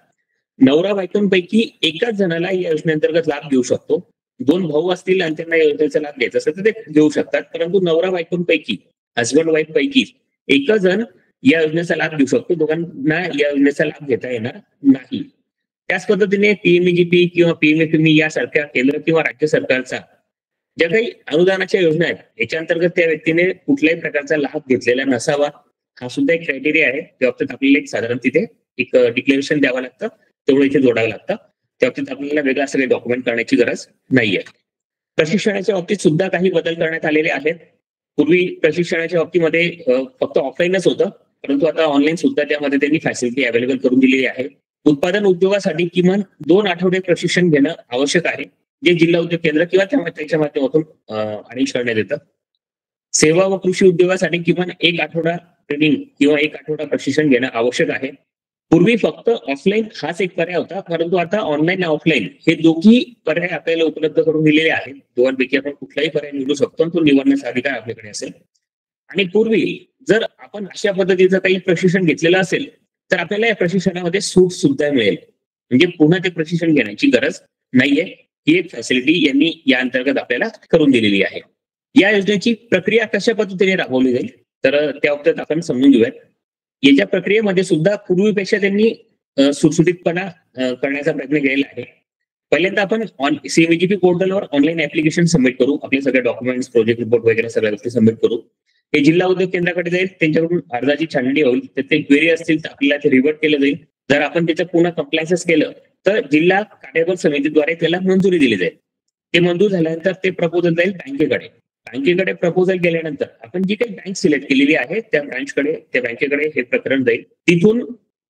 नवरा बायकोंपैकी एकाच जणाला या योजनेअंतर्गत लाभ घेऊ शकतो. 2 भाऊ असतील आणि त्यांना या योजनेचा लाभ घ्यायचा असेल तर ते घेऊ शकतात. परंतु नवरा बायकोंपैकी हजबंड वाईफ पैकी एक जण या योजनेचा लाभ घेऊ शकतो, दोघांना या योजनेचा लाभ घेता येणार नाही. त्याच पद्धतीने PMEGP किंवा PMFME यासारख्या केंद्र किंवा राज्य सरकारचा ज्या काही अनुदानाच्या योजना आहेत याच्या अंतर्गत त्या व्यक्तीने कुठल्याही प्रकारचा लाभ घेतलेला नसावा, हा सुद्धा एक क्रायटेरिया आहे. त्या बाबतीत आपल्याला एक साधारण तिथे एक डिक्लेरेशन द्यावं लागतं, तेवढं इथे जोडावं लागतं. त्या बाबतीत आपल्याला वेगळं असं काही डॉक्युमेंट करण्याची गरज नाहीये. प्रशिक्षणाच्या बाबतीत सुद्धा काही बदल करण्यात आलेले आहेत. पूर्वी प्रशिक्षणाच्या बाबतीमध्ये फक्त ऑफलाईनच होतं, परंतु आता ऑनलाईन सुद्धा त्यामध्ये त्यांनी फॅसिलिटी अवेलेबल करून दिलेली आहे. उत्पादन उद्योगासाठी किमान 2 आठवडे प्रशिक्षण घेणं आवश्यक आहे, जे जिल्हा उद्योग केंद्र किंवा त्याच्या माध्यमातून अरेंज करण्यात येतं. सेवा व कृषी उद्योगासाठी किमान 1 आठवडा ट्रेनिंग किंवा 1 आठवडा प्रशिक्षण घेणं आवश्यक आहे. पूर्वी फक्त ऑफलाईन हाच एक पर्याय होता, परंतु आता ऑनलाईन आणि ऑफलाईन हे दोन्ही पर्याय आपल्याला उपलब्ध करून दिलेले आहेत. दोघांपैकी आपण कुठलाही पर्याय निवडू शकतो, तो निवडण्याचा अधिकार आपल्याकडे असेल. आणि पूर्वी जर आपण अशा पद्धतीचं काही प्रशिक्षण घेतलेलं असेल तर आपल्याला या प्रशिक्षणामध्ये सूट सुद्धा मिळेल, म्हणजे पुन्हा ते प्रशिक्षण घेण्याची गरज नाहीये. ही एक फॅसिलिटी यांनी या अंतर्गत आपल्याला करून दिलेली आहे. या योजनेची प्रक्रिया कशा पद्धतीने राबवली जाईल तर त्या बाबतीत आपण समजून घेऊयात. याच्या प्रक्रियेमध्ये सुद्धा पूर्वीपेक्षा त्यांनी सुटसुटीतपणा करण्याचा प्रयत्न केलेला आहे. पहिल्यांदा आपण CMGP पोर्टलवर ऑनलाईन ऍप्लिकेशन सबमिट करू, आपले सगळे डॉक्युमेंट्स प्रोजेक्ट रिपोर्ट वगैरे सगळ्या गोष्टी सबमिट करू. हे जिल्हा उद्योग केंद्राकडे जाईल, त्यांच्याकडून अर्जाची छाननी होईल, तर ते क्वेरी असतील तर आपल्याला ते रिव्हर्ट केलं जाईल. जर आपण त्याचं पुन्हा कम्प्लायन्स केलं तर जिल्हा कार्यबल समितीद्वारे त्याला मंजुरी दिली जाईल. ते मंजूर झाल्यानंतर ते प्रपोजल जाईल बँकेकडे प्रपोजल गेल्यानंतर आपण जी काही बँक सिलेक्ट केलेली आहे त्या बँकेकडे हे प्रकरण जाईल. तिथून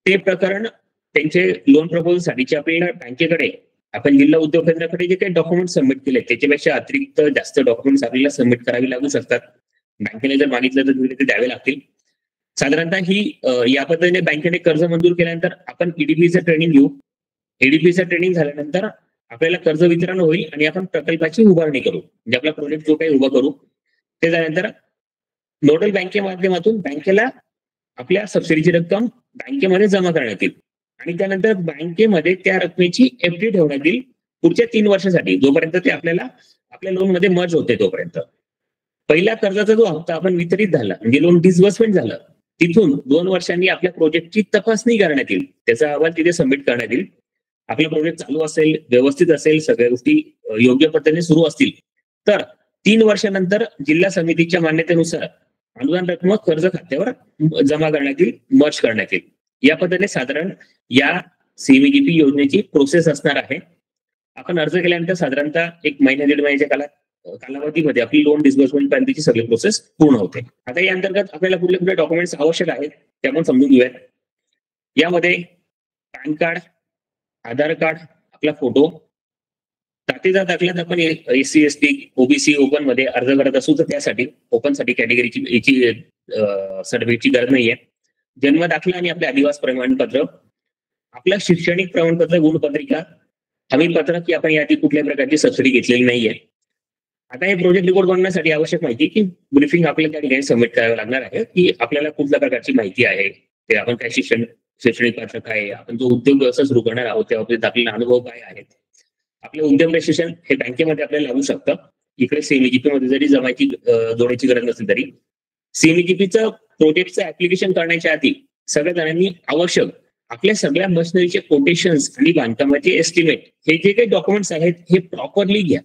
ते प्रकरण त्यांचे लोन प्रपोजल साठीचे आपल्याला बँकेकडे आपण जिल्हा उद्योग केंद्राकडे जे काही डॉक्युमेंट सबमिट केले त्याच्यापेक्षा अतिरिक्त जास्त डॉक्युमेंट्स आपल्याला सबमिट करावी लागू शकतात. बँकेने जर मागितलं तर ते द्यावे लागतील. साधारणतः ही या पद्धतीने बँकेने कर्ज मंजूर केल्यानंतर आपण EDPचं ट्रेनिंग घेऊ. EDPचं ट्रेनिंग झाल्यानंतर आपल्याला कर्ज वितरण होईल आणि आपण प्रकल्पाची उभारणी करू, म्हणजे आपला प्रोजेक्ट जो काही उभा करू. ते झाल्यानंतर नोडल बँके माध्यमातून बँकेला आपल्या सबसिडीची रक्कम बँकेमध्ये जमा करण्यात येईल आणि त्यानंतर बँकेमध्ये त्या रकमेची एफडी ठेवण्यात येईल पुढच्या 3 वर्षासाठी, जोपर्यंत ते आपल्याला आपल्या लोन मध्ये मर्ज होते तोपर्यंत. पहिल्या कर्जाचा जो हप्ता आपण वितरित झाला म्हणजे लोन डिस्बर्समेंट झालं, तिथून 2 वर्षांनी आपल्या प्रोजेक्टची तपासणी करण्यात येईल, त्याचा अहवाल तिथे सबमिट करण्यात येईल. आपला प्रोजेक्ट चालू असेल, व्यवस्थित असेल, सगळ्या गोष्टी योग्य पद्धतीने सुरू असतील तर 3 वर्षानंतर जिल्हा समितीच्या मान्यतेनुसार अनुदान रक्कम कर्ज खात्यावर जमा करण्यात येईल, मर्ज करण्यात येईल. या पद्धतीने साधारण या सीएमजीपी योजनेची प्रोसेस असणार आहे. आपण अर्ज केल्यानंतर साधारणतः 1 महिना 1.5 महिन्याच्या कालावधीमध्ये आपली लोन डिस्बर्समेंट पर्यंतची सगळी प्रोसेस पूर्ण होते. आता या अंतर्गत आपल्याला कुठले कुठले डॉक्युमेंट्स आवश्यक आहेत ते आपण समजून घेऊयात. यामध्ये पॅन कार्ड, आधार कार्ड, आपला फोटो, जातीचा दाखल्यात आपण एससी एसटी ओबीसी ओपन मध्ये अर्ज करत असू तर त्यासाठी ओपन साठी कॅटेगरीची याची सर्टिफिकेटची गरज नाहीये. जन्म दाखला आणि आपले आदिवासी प्रमाणपत्र, आपलं शैक्षणिक प्रमाणपत्र, गुणपत्रिका, हमीपत्र की आपण याआधी कुठल्याही प्रकारची सबसिडी घेतलेली नाहीये. आता हे प्रोजेक्ट रिपोर्ट बनवण्यासाठी आवश्यक माहिती की ब्रीफिंग आपल्याला त्या ठिकाणी सबमिट करावं लागणार आहे की आपल्याला कुठल्या प्रकारची माहिती आहे, ते आपण काय शैक्षणिक पात्र काय आहे, आपण जो उद्योग व्यवसाय सुरू करणार आहोत त्याबाबतीत आपल्याला अनुभव काय आहेत, आपले उद्यम रजिस्ट्रेशन हे बँकेमध्ये आपल्याला लागू शकतं. इकडे सीएमजीपी मध्ये जरी जमायची जोडायची गरज नसेल तरी सीएमजीपीचं प्रोजेक्टचं ऍप्लिकेशन करण्याच्या आधी सगळ्या जणांनी आवश्यक आपल्या सगळ्या मशिनरीचे कोटेशन्स आणि बांधकामाचे एस्टिमेट हे जे काही डॉक्युमेंट्स आहेत हे प्रॉपरली घ्या.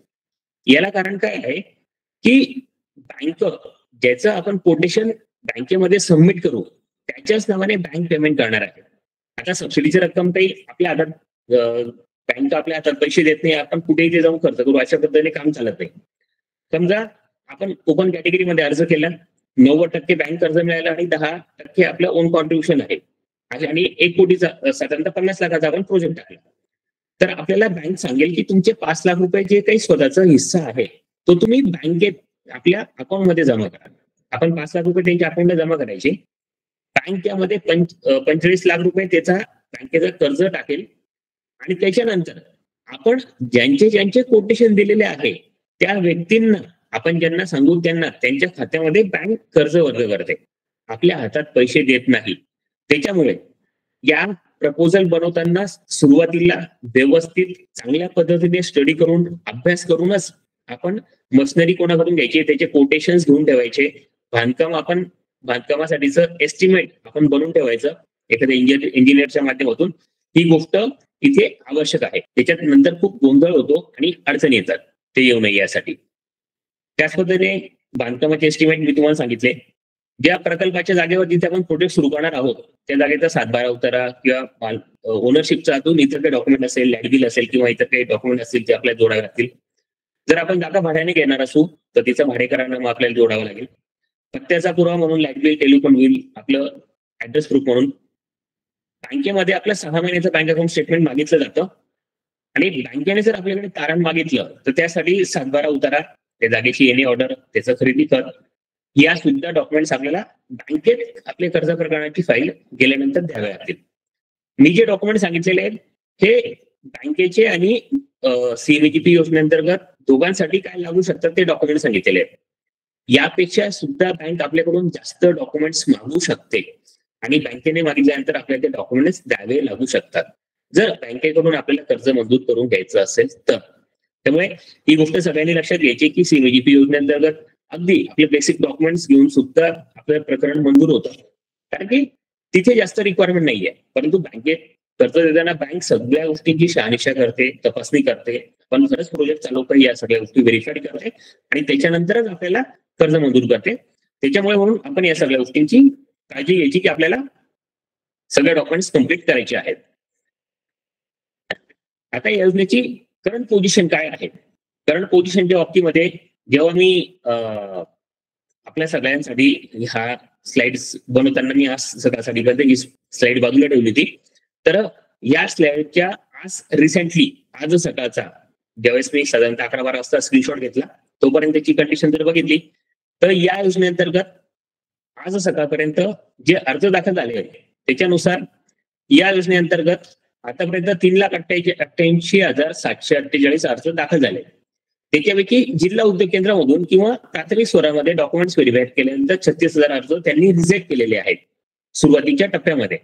याला कारण काय आहे की बँक ज्याचं आपण कोटेशन बँकेमध्ये सबमिट करू त्याच्याच नावाने बँक पेमेंट करणार आहे. आता सबसिडीची रक्कम काही आपल्या हातात बँक आपल्या हातात पैसे देत नाही, आपण कुठेही ते जाऊन खर्च करू अशा पद्धतीने काम चालत नाही. समजा आपण ओपन कॅटेगरीमध्ये अर्ज केला, 90% बँक कर्ज मिळालं आणि 10% आपलं ओन कॉन्ट्रीब्युशन आहे आणि 1 कोटीचा साधारणतः 50 लाखाचा आपण प्रोजेक्ट टाकला तर आपल्याला बँक सांगेल की तुमचे 5 लाख रुपये जे काही स्वतःचा हिस्सा आहे तो तुम्ही बँकेत आपल्या अकाउंटमध्ये जमा करा. आपण 5 लाख रुपये त्यांच्या अकाउंटला जमा करायचे. बँक त्यामध्ये 45 लाख रुपये त्याचा बँकेचा कर्ज टाकेल आणि त्याच्यानंतर आपण ज्यांचे कोटेशन दिलेले आहे त्या व्यक्तींना आपण ज्यांना सांगू त्यांना त्यांच्या खात्यामध्ये बँक कर्ज वर्ग करते, आपल्या हातात पैसे देत नाही. त्याच्यामुळे या प्रपोजल बनवताना सुरुवातीला व्यवस्थित चांगल्या पद्धतीने स्टडी करून अभ्यास करूनच आपण मशिनरी कोणाकडून घ्यायची त्याचे कोटेशन्स घेऊन ठेवायचे. बांधकामासाठीचं एस्टिमेट आपण बनवून ठेवायचं एखाद्या इंजिनियरच्या माध्यमातून. ही गोष्ट इथे आवश्यक आहे. त्याच्यात नंतर खूप गोंधळ होतो आणि अडचणी येतात, ते येऊ नये यासाठी. त्याच पद्धतीने बांधकामाचे एस्टिमेट मी तुम्हाला सांगितले. ज्या प्रकल्पाच्या जागेवर जिथे आपण प्रोजेक्ट सुरू करणार आहोत त्या जागेचा 7/12 उतारा किंवा ओनरशिपचा अजून इतर काही डॉक्युमेंट असेल, लाईट बिल असेल किंवा इतर काही डॉक्युमेंट असतील ते आपल्याला जोडावे लागतील. जर आपण जागा भाड्याने घेणार असू तर तिचं भाडेकरांना आपल्याला जोडावं लागेल. पत्त्याचा पुरावा म्हणून लाईट बिल, टेलिफोन बिल, आपलं ऍड्रेस प्रूफ म्हणून. बँकेमध्ये आपलं 6 महिन्याचं बँक अकाउंट स्टेटमेंट मागितलं जातं आणि बँकेने जर आपल्याकडे तारण मागितलं तर त्यासाठी 7/12 उतारा, त्या जागेची येणे ऑर्डर, त्याचं खरेदी खत, या सुद्धा डॉक्युमेंट्स आपल्याला बँकेत आपले कर्ज प्रकरणाची फाईल गेल्यानंतर द्यावे लागतील. मी जे डॉक्युमेंट सांगितलेले आहेत हे बँकेचे आणि सीएमजीपी योजनेअंतर्गत दोघांसाठी काय लागू शकतात ते डॉक्युमेंट सांगितलेले आहेत. यापेक्षा सुद्धा बँक आपल्याकडून जास्त डॉक्युमेंट्स मागू शकते आणि बँकेने मागितल्यानंतर आपल्याला ते डॉक्युमेंट्स द्यावे लागू शकतात जर बँकेकडून आपल्याला कर्ज मंजूर करून घ्यायचं असेल तर. त्यामुळे ही गोष्ट सगळ्यांनी लक्षात घ्यायची की सीएमजीपी योजनेअंतर्गत अगदी आपले बेसिक डॉक्युमेंट्स घेऊन सुद्धा आपलं प्रकरण मंजूर होतं, कारण की तिथे जास्त रिक्वायरमेंट नाहीये. परंतु बँकेत कर्ज देताना बँक सगळ्या गोष्टींची शहानिशा करते, तपासणी करते, पण खरंच प्रोजेक्ट चालू काही या सगळ्या गोष्टी व्हेरीफाय करते आणि त्याच्यानंतरच आपल्याला कर्ज मंजूर करते. त्याच्यामुळे म्हणून आपण या सगळ्या गोष्टींची काळजी घ्यायची की आपल्याला सगळे डॉक्युमेंट्स कम्प्लीट करायचे आहेत. आता या योजनेची करंट पोझिशन काय आहे? करंट पोझिशनच्या बाबतीमध्ये जेव्हा मी आपल्या सगळ्यांसाठी हा स्लाइड्स बनवताना मी आज सगळ्यासाठी ही स्लाइड बाजूला ठेवली होती. तर या स्लाइडच्या आज रिसेंटली आज सकाळचा ज्यावेळेस मी साधारणतः 11-12 वाजता स्क्रीनशॉट घेतला तोपर्यंतची कंडिशन जर बघितली तर या योजनेअंतर्गत आज सकाळपर्यंत जे अर्ज दाखल झाले आहेत त्याच्यानुसार या योजनेअंतर्गत आतापर्यंत 3,88,748 अर्ज दाखल झाले. त्याच्यापैकी जिल्हा उद्योग केंद्रामधून किंवा प्राथमिक स्वरामध्ये डॉक्युमेंट्स व्हेरीफाय केल्यानंतर 36,000 अर्ज त्यांनी रिजेक्ट केलेले आहेत सुरुवातीच्या टप्प्यामध्ये.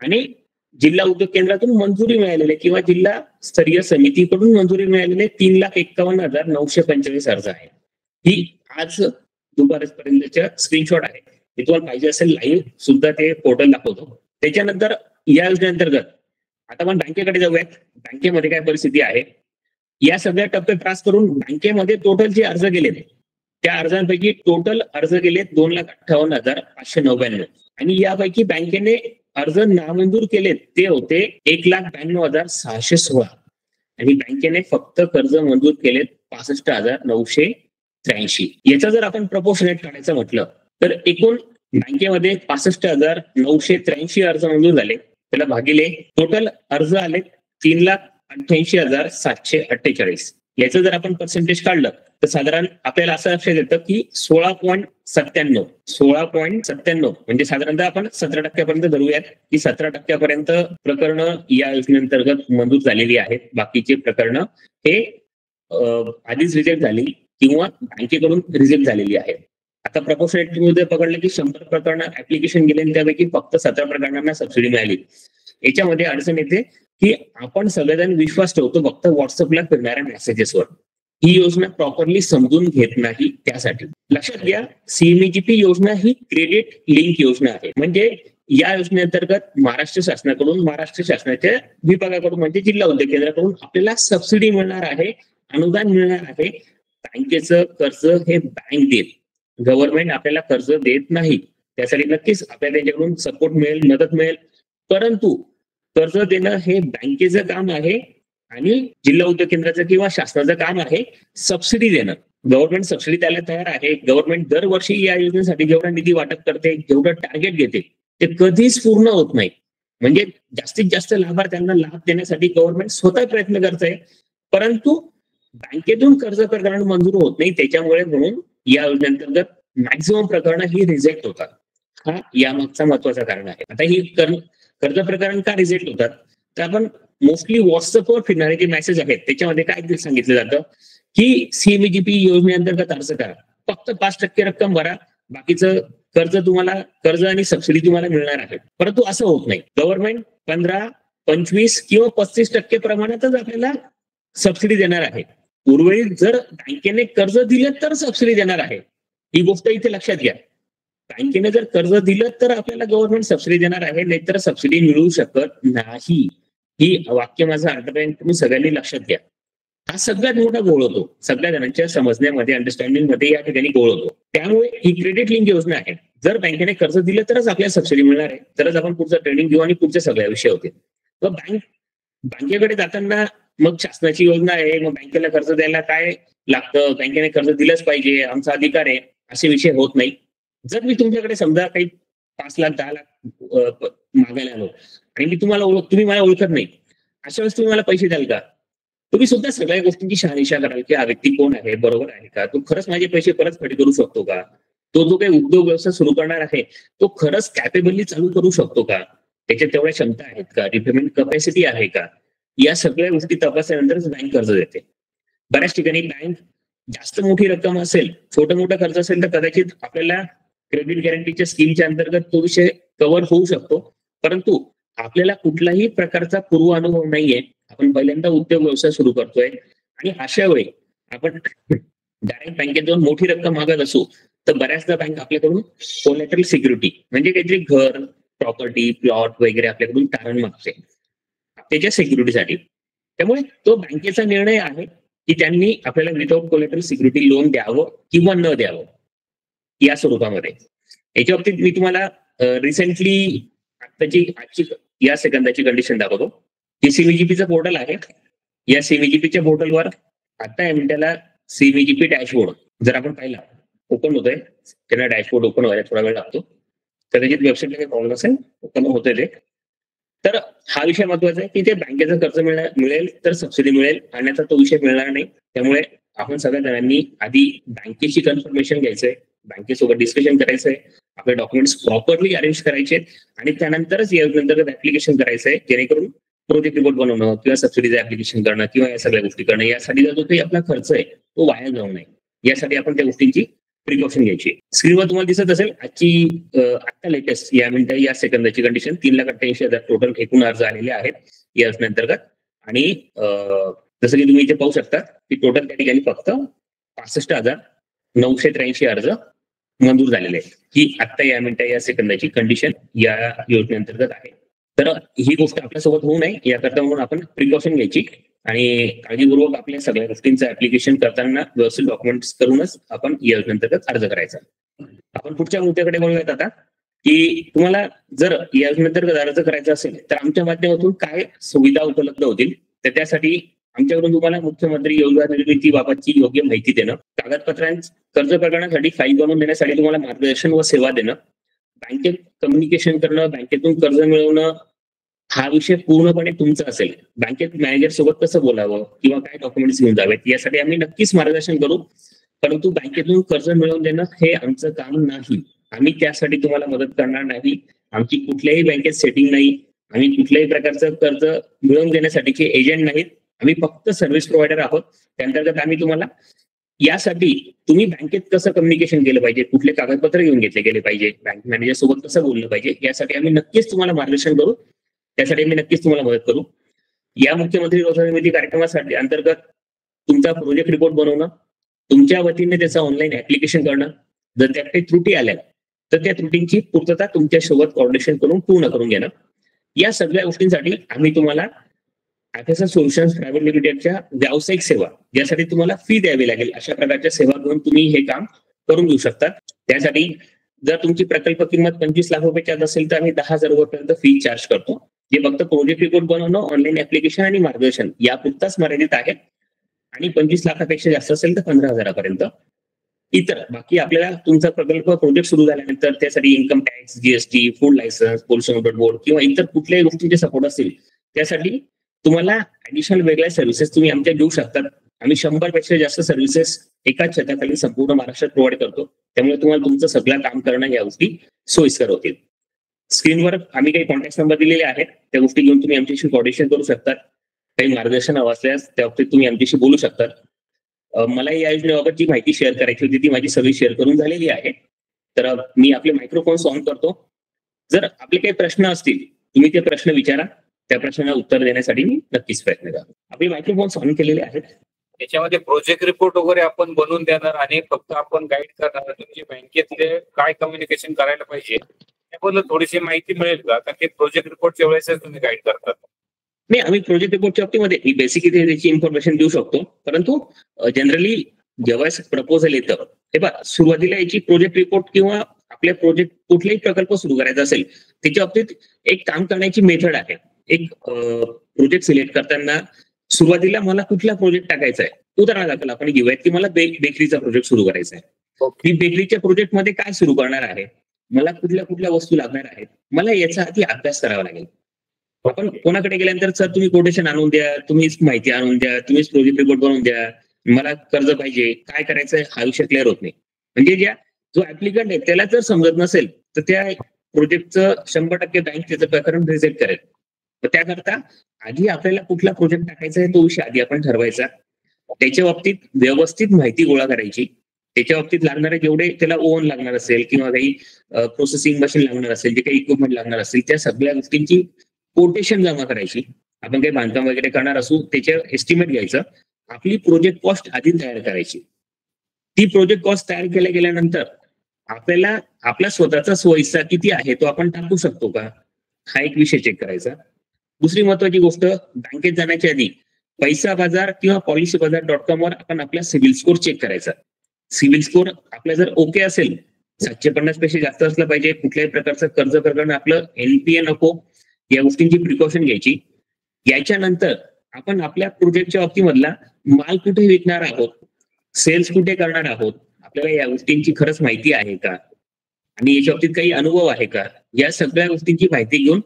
आणि जिल्हा उद्योग केंद्रातून मंजुरी मिळालेले किंवा जिल्हा स्तरीय समितीकडून मंजुरी मिळालेले 3,51,945 अर्ज आहे. ही आज दुपारपर्यंतच्या स्क्रीनशॉट आहे. ते तुम्हाला पाहिजे असेल लाईव्ह सुद्धा ते पोर्टल दाखवतो. त्याच्यानंतर या योजनेअंतर्गत आता आपण बँकेकडे जाऊयात. बँकेमध्ये काय परिस्थिती आहे, या सगळ्या टप्पे क्रॉस करून बँकेमध्ये टोटल जे अर्ज गेलेत त्या अर्जांपैकी टोटल अर्ज गेलेत 2,58,599 आणि यापैकी बँकेने अर्ज नामंजूर केलेत ते होते 1,92,616 आणि बँकेने फक्त कर्ज मंजूर केलेत 65,983. याचा जर आपण प्रपोर्शनेट काढायचं म्हटलं तर एकूण बँकेमध्ये 65,983 अर्ज मंजूर झाले, त्याला भागिले टोटल अर्ज आले 3,88,748. याचं जर आपण पर्सेंटेज काढलं तर साधारण आपल्याला असं लक्षात येतं की 16.97 म्हणजे साधारणतः आपण 17% धरूयात की 17% प्रकरणं या योजनेअंतर्गत मंजूर झालेली आहेत. बाकीचे प्रकरणं हे आधीच रिजेक्ट झाली किंवा बँकेकडून रिजेक्ट झालेली आहेत. आता प्रपोर्शनेट मध्ये पकडलं की 100 प्रकरणं ऍप्लिकेशन गेले त्यापैकी फक्त 17 प्रकरणांना सबसिडी मिळाली. याच्यामध्ये अडचण येते की आपण सगळेजण विश्वास ठेवतो फक्त व्हॉट्सअपला फिरणाऱ्या मेसेजेसवर. ही योजना प्रॉपरली समजून घेत नाही. त्यासाठी लक्षात घ्या, सीएमईजीपी योजना ही क्रेडिट लिंक योजना आहे. म्हणजे या योजनेअंतर्गत महाराष्ट्र शासनाकडून, महाराष्ट्र शासनाच्या विभागाकडून म्हणजे जिल्हा उद्योग केंद्राकडून आपल्याला सबसिडी मिळणार आहे, अनुदान मिळणार आहे. बँकेचं कर्ज हे बँक देत, गव्हर्नमेंट आपल्याला कर्ज देत नाही. त्यासाठी नक्कीच आपल्याला त्याच्याकडून सपोर्ट मिळेल, मदत मिळेल. परंतु कर्ज देणं हे बँकेचं काम आहे आणि जिल्हा उद्योग केंद्राचं किंवा शासनाचं काम आहे सबसिडी देणं. गव्हर्नमेंट सबसिडी द्यायला तयार आहे. गव्हर्नमेंट दरवर्षी या योजनेसाठी जेवढा निधी वाटप करते, जेवढं टार्गेट घेते ते कधीच पूर्ण होत नाही. म्हणजे जास्तीत जास्त लाभार्थ्यांना लाभ देण्यासाठी गव्हर्नमेंट स्वतः प्रयत्न करत आहे, परंतु बँकेतून कर्ज प्रकरण मंजूर होत नाही. त्याच्यामुळे म्हणून या योजनेअंतर्गत मॅक्झिमम प्रकरणं ही रिजेक्ट होतात. हा यामागचा महत्वाचं कारण आहे. आता ही कर्ज प्रकरण का रिजेक्ट होतात तर आपण मोस्टली व्हॉट्सअपवर फिरणारे जे मेसेज आहेत त्याच्यामध्ये काय सांगितलं जातं की सीएमईजीपी योजनेअंतर्गत अर्ज करा, फक्त 5% रक्कम भरा, बाकीचं कर्ज आणि सबसिडी तुम्हाला मिळणार आहे. परंतु असं होत नाही. गव्हर्नमेंट 15, 25 किंवा 35% प्रमाणातच आपल्याला सबसिडी देणार आहे. उर्वरित जर बँकेने कर्ज दिलं तर सबसिडी देणार आहे. ही गोष्ट इथे लक्षात घ्या. बँकेने जर कर्ज दिलं तर आपल्याला गव्हर्नमेंट सबसिडी देणार आहे, नाहीतर सबसिडी मिळू शकत नाही. ही वाक्य माझं अंडरलाईन तुम्ही सगळ्यांनी लक्षात घ्या. हा सगळ्यात मोठा गोळ होतो, सगळ्या जणांच्या समजण्यामध्ये, अंडरस्टँडिंग मध्ये या ठिकाणी गोळ होतो. त्यामुळे ही क्रेडिट लिंक योजना आहे. जर बँकेने कर्ज दिलं तरच आपल्याला सबसिडी मिळणार आहे, तरच आपण पुढचं ट्रेनिंग घेऊ आणि पुढचे सगळे विषय होते. मग बँकेकडे जाताना मग शासनाची योजना आहे, मग बँकेला कर्ज द्यायला काय लागतं, बँकेने कर्ज दिलंच पाहिजे, आमचा अधिकार आहे, असे विषय होत नाही. जर मी तुमच्याकडे समजा काही 5 लाख 10 लाख मागायला आलो आणि मी तुम्ही मला ओळखत नाही, अशा वेळेस तुम्ही मला पैसे द्याल का? तुम्ही सुद्धा सगळ्या गोष्टींची शहानिशा कराल की हा व्यक्ती कोण आहे, बरोबर आहे का, तो खरंच माझे पैसे परतफेड करू शकतो का, तो जो काही उद्योग व्यवसाय सुरू करणार आहे तो खरंच कॅपेबली चालू करू शकतो का, त्याच्यात तेवढ्या क्षमता आहेत का, रिपेमेंट कपॅसिटी आहे का, या सगळ्या गोष्टी तपासल्यानंतरच बँक कर्ज देते. बऱ्याच ठिकाणी बँक जास्त मोठी रक्कम असेल, छोटं मोठं कर्ज असेल तर कदाचित आपल्याला क्रेडिट गॅरंटीच्या स्कीमच्या अंतर्गत तो विषय कव्हर होऊ शकतो. परंतु आपल्याला कुठलाही प्रकारचा पूर्व अनुभव नाहीये, आपण पहिल्यांदा उद्योग व्यवसाय सुरू करतोय आणि अशा वेळी आपण डायरेक्ट बँकेत जाऊन मोठी रक्कम मागत असू तर बऱ्याचदा बँक आपल्याकडून कोलॅटरल सिक्युरिटी म्हणजे काहीतरी घर, प्रॉपर्टी, प्लॉट वगैरे आपल्याकडून तारण मागते त्याच्या सिक्युरिटीसाठी. त्यामुळे तो बँकेचा निर्णय आहे की त्यांनी आपल्याला विदाउट कोलॅटरल सिक्युरिटी लोन द्यावं किंवा न द्यावं या स्वरूपामध्ये. याच्या बाबतीत मी तुम्हाला रिसेंटली आजची या सेकंदाची कंडिशन दाखवतो. ही सीएमईजीपीचं पोर्टल आहे. या सीएमईजीपीच्या पोर्टलवर आता या मिनिटाला सीएमईजीपी डॅशबोर्ड जर आपण पाहिला ओपन होतोय, त्यांना डॅशबोर्ड ओपन व्हायला थोडा वेळ लागतो, कदाचित वेबसाईटला काही प्रॉब्लेम असेल ओपन होतोय ते. तर हा विषय महत्वाचा आहे की ते बँकेचं कर्ज मिळेल तर सबसिडी मिळेल, आणण्याचा तो विषय मिळणार नाही. त्यामुळे आपण सगळ्या जणांनी आधी बँकेची कन्फर्मेशन घ्यायचंय, बँकेसोबत डिस्कशन करायचंय, आपले डॉक्युमेंट्स प्रॉपरली अरेंज करायचे आणि त्यानंतरच या योजनेअंतर्गत ऍप्लिकेशन करायचंय, जेणेकरून प्रोजेक्ट रिपोर्ट बनवणं किंवा सबसिडीचं ऍप्लिकेशन करणं किंवा या सगळ्या गोष्टी करणं, यासाठी जो काही आपला खर्च आहे तो वाया जाऊ नये यासाठी आपण त्या गोष्टींची प्रिकॉशन घ्यायची. स्क्रीनवर तुम्हाला दिसत असेल आजची आता लेटेस्ट या मिनिटं या सेकंदाची कंडिशन 3,88,000 टोटल एकूण अर्ज आलेले आहेत या योजनेअंतर्गत. आणि जसं की तुम्ही इथे पाहू शकता की टोटल त्या ठिकाणी फक्त 65,983 अर्ज मंजूर झालेले आहेत. ही आता या मिनिटं या सेकंदाची कंडिशन या योजनेअंतर्गत आहे. तर ही गोष्ट आपल्यासोबत होऊ नये याकरता म्हणून आपण प्रिकॉशन घ्यायची आणि काळजीपूर्वक आपल्या सगळ्या गोष्टींचं ऍप्लिकेशन करताना व्यवस्थित डॉक्युमेंट्स करूनच आपण या योजनेअंतर्गत अर्ज करायचा. आपण पुढच्या मुद्द्याकडे बोलूयात आता की तुम्हाला जर या योजनेअंतर्गत अर्ज करायचा असेल तर आमच्या माध्यमातून काय सुविधा उपलब्ध होतील, तर त्यासाठी आमच्याकडून तुम्हाला मुख्यमंत्री योजना निर्मितीबाबतची योग्य माहिती देणं, कागदपत्रांचं कर्ज प्रकरणासाठी फाईल बनवून देण्यासाठी तुम्हाला मार्गदर्शन व सेवा देणं, बँकेत कम्युनिकेशन करणं, बँकेतून कर्ज मिळवणं हा विषय पूर्णपणे तुमचा असेल. बँकेत मॅनेजर सोबत कसं बोलावं किंवा काय डॉक्युमेंट्स घेऊन जावेत यासाठी आम्ही नक्कीच मार्गदर्शन करू, परंतु बँकेतून कर्ज मिळवून देणं हे आमचं काम नाही. आम्ही त्यासाठी तुम्हाला मदत करणार नाही. आमची कुठल्याही बँकेत सेटिंग नाही. आम्ही कुठल्याही प्रकारचं कर्ज मिळवून देण्यासाठीचे एजंट नाहीत. आम्ही फक्त सर्व्हिस प्रोव्हायडर आहोत. त्याअंतर्गत आम्ही तुम्हाला यासाठी तुम्ही बँकेत कसं कम्युनिकेशन केलं पाहिजे, कुठले कागदपत्र घेऊन घेतले गेले पाहिजे, बँक मॅनेजर सोबत कसं बोललं पाहिजे यासाठी आम्ही नक्कीच तुम्हाला मार्गदर्शन करू. त्यासाठी आम्ही नक्कीच तुम्हाला मदत करू. या मुख्यमंत्री रोजगार निर्मिती कार्यक्रमासाठी अंतर्गत तुमचा प्रोजेक्ट रिपोर्ट बनवणं, तुमच्या वतीने त्याचं ऑनलाईन ऍप्लिकेशन करणं, जर त्यात काही त्रुटी आल्या तर त्या त्रुटींची पूर्तता तुमच्यासोबत कोऑर्डिनेशन करून पूर्ण करून घेणं, या सगळ्या गोष्टींसाठी आम्ही तुम्हाला FSR सोल्युशन्स प्रायव्हेट लिमिटेडच्या व्यावसायिक सेवा, ज्यासाठी तुम्हाला फी द्यावी लागेल अशा प्रकारच्या सेवा घेऊन तुम्ही हे काम करून घेऊ शकता. त्यासाठी जर तुमची प्रकल्प किंमत 25 लाख रुपयाच्या असेल तर आम्ही 10,000 रुपयापर्यंत फी चार्ज करतो, जे फक्त प्रोजेक्ट रिपोर्ट बनवणं, ऑनलाईन ऍप्लिकेशन आणि मार्गदर्शन यापुरताच मर्यादित आहे. आणि 25 लाखापेक्षा जास्त असेल तर 15,000 पर्यंत. इतर बाकी आपल्याला तुमचा प्रकल्प प्रोजेक्ट सुरू झाल्यानंतर त्यासाठी income tax, GST, food licence, pollution control board किंवा इतर कुठल्याही गोष्टींचे सपोर्ट असतील त्यासाठी तुम्हाला ऍडिशनल वेगळ्या सर्व्हिसेस तुम्ही आमच्या घेऊ शकतात. आम्ही 100 पेक्षा जास्त सर्व्हिसेस एकाच छताखाली संपूर्ण महाराष्ट्रात प्रोव्हाइड करतो. त्यामुळे तुम्हाला तुमचं सगळं काम करणं या गोष्टी सोयीस्कर होतील. स्क्रीनवर आम्ही काही कॉन्टॅक्ट नंबर दिलेले आहेत, त्या गोष्टी घेऊन तुम्ही आमच्याशी कोऑर्डिनेशन करू शकतात. काही मार्गदर्शन हवं असल्यास त्या बाबतीत तुम्ही आमच्याशी बोलू शकतात. मला या योजनेबाबत जी माहिती शेअर करायची होती ती माझी सगळी शेअर करून झालेली आहे. तर मी आपले मायक्रोफोन्स ऑन करतो. जर आपले काही प्रश्न असतील तुम्ही ते प्रश्न विचारा, त्या प्रश्नाला उत्तर देण्यासाठी मी नक्कीच प्रयत्न करतो. आपले मायक्रोफोन्स ऑन केलेले आहेत. त्याच्यामध्ये प्रोजेक्ट रिपोर्ट वगैरे आपण बनवून देणार आणि फक्त आपण गाईड करणार. तुमची बँकेतले काय कम्युनिकेशन करायला पाहिजे त्याबद्दल थोडीशी माहिती मिळेल का? कारण ते प्रोजेक्ट रिपोर्टच्या वेळेस तुम्ही गाईड करतात. नाही, आम्ही प्रोजेक्ट रिपोर्टच्या बाबतीमध्ये मी बेसिकली त्याची इन्फॉर्मेशन देऊ शकतो, परंतु जनरली जेव्हा प्रपोजल येतं तेव्हा सुरुवातीला याची प्रोजेक्ट रिपोर्ट किंवा आपल्या प्रोजेक्ट कुठलाही प्रकल्प सुरू करायचा असेल त्याच्या बाबतीत एक काम करण्याची मेथड आहे. एक प्रोजेक्ट सिलेक्ट करताना सुरुवातीला मला कुठला प्रोजेक्ट टाकायचा आहे, उदाहरणादाखल आपण घेऊयात की मला बेकरीचा प्रोजेक्ट सुरू करायचा आहे. मी बेकरीच्या प्रोजेक्टमध्ये काय सुरू करणार आहे, मला कुठल्या कुठल्या वस्तू लागणार आहेत, मला याचा आधी अभ्यास करावा लागेल. आपण कोणाकडे गेल्यानंतर सर तुम्ही कोटेशन आणून द्या, तुम्हीच माहिती आणून द्या, तुम्हीच प्रोजेक्ट रिपोर्ट बनवून द्या, मला कर्ज पाहिजे, काय करायचं हा विषय क्लिअर होत नाही. म्हणजे जो ऍप्लिकंट आहे त्याला जर समजत नसेल तर त्या प्रोजेक्टचं 100% बँक त्याचं प्रकरण रिजेक्ट करेल. त्याकरता आधी आपल्याला कुठला प्रोजेक्ट टाकायचा आहे तो विषय आधी आपण ठरवायचा. त्याच्या बाबतीत व्यवस्थित माहिती गोळा करायची. त्याच्या बाबतीत लागणारे जेवढे त्याला ओव्हन लागणार असेल किंवा काही प्रोसेसिंग मशीन लागणार असेल, जे काही इक्विपमेंट लागणार असेल त्या सगळ्या गोष्टींची कोटेशन जमा करायची. आपण काही बांधकाम वगैरे करणार असू त्याचे एस्टिमेट घ्यायचं. आपली प्रोजेक्ट कॉस्ट आधी तयार करायची. ती प्रोजेक्ट कॉस्ट तयार केल्या गेल्यानंतर आपल्याला आपला स्वतःचा सोयीचा किती आहे तो आपण टाकू शकतो का, हा एक विषय चेक करायचा. दुसरी महत्वाची गोष्ट, बँकेत जाण्याच्या आधी पैसा बाजार किंवा policybazaar.com वर आपण आपला सिबिल स्कोर चेक करायचा. सिबिल स्कोर आपला जर ओके असेल, 750 पेक्षा जास्त असलं पाहिजे, कुठल्याही प्रकारचं कर्ज प्रकरण आपलं NPA नको, या गोष्टींची प्रिकॉशन घ्यायची. याच्यानंतर आपण आपल्या प्रोजेक्टच्या बाबतीमधला माल कुठे विकणार आहोत, सेल्स कुठे करणार आहोत, आपल्याला या गोष्टींची खरंच माहिती आहे का आणि याच्या बाबतीत काही अनुभव आहे का, या सगळ्या गोष्टींची माहिती घेऊन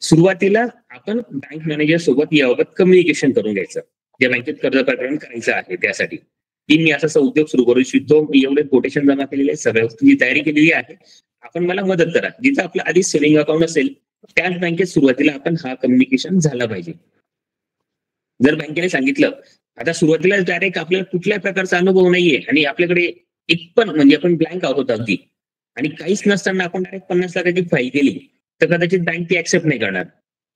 सुरुवातीला आपण बँक मॅनेजर सोबत याबाबत कम्युनिकेशन करून घ्यायचं. ज्या बँकेत कर्ज प्रकरण करायचं आहे त्यासाठी की मी असा उद्योग सुरू करू इच्छितो, मी एवढे कोटेशन जमा केलेले, सगळ्या गोष्टींची तयारी केलेली आहे, आपण मला मदत करा. जिथं आपलं आधी सेव्हिंग अकाउंट असेल त्याच बँकेत सुरुवातीला आपण हा कम्युनिकेशन झाला पाहिजे. जर बँकेने सांगितलं, आता सुरुवातीला डायरेक्ट आपल्याला कुठल्याही प्रकारचा अनुभव नाहीये आणि आपल्याकडे एक पण म्हणजे आपण ब्लँक आहोत अगदी आणि काहीच नसताना आपण डायरेक्ट 50 लाखाची फाईल केली तर कदाचित बँक ती ऍक्सेप्ट नाही करणार.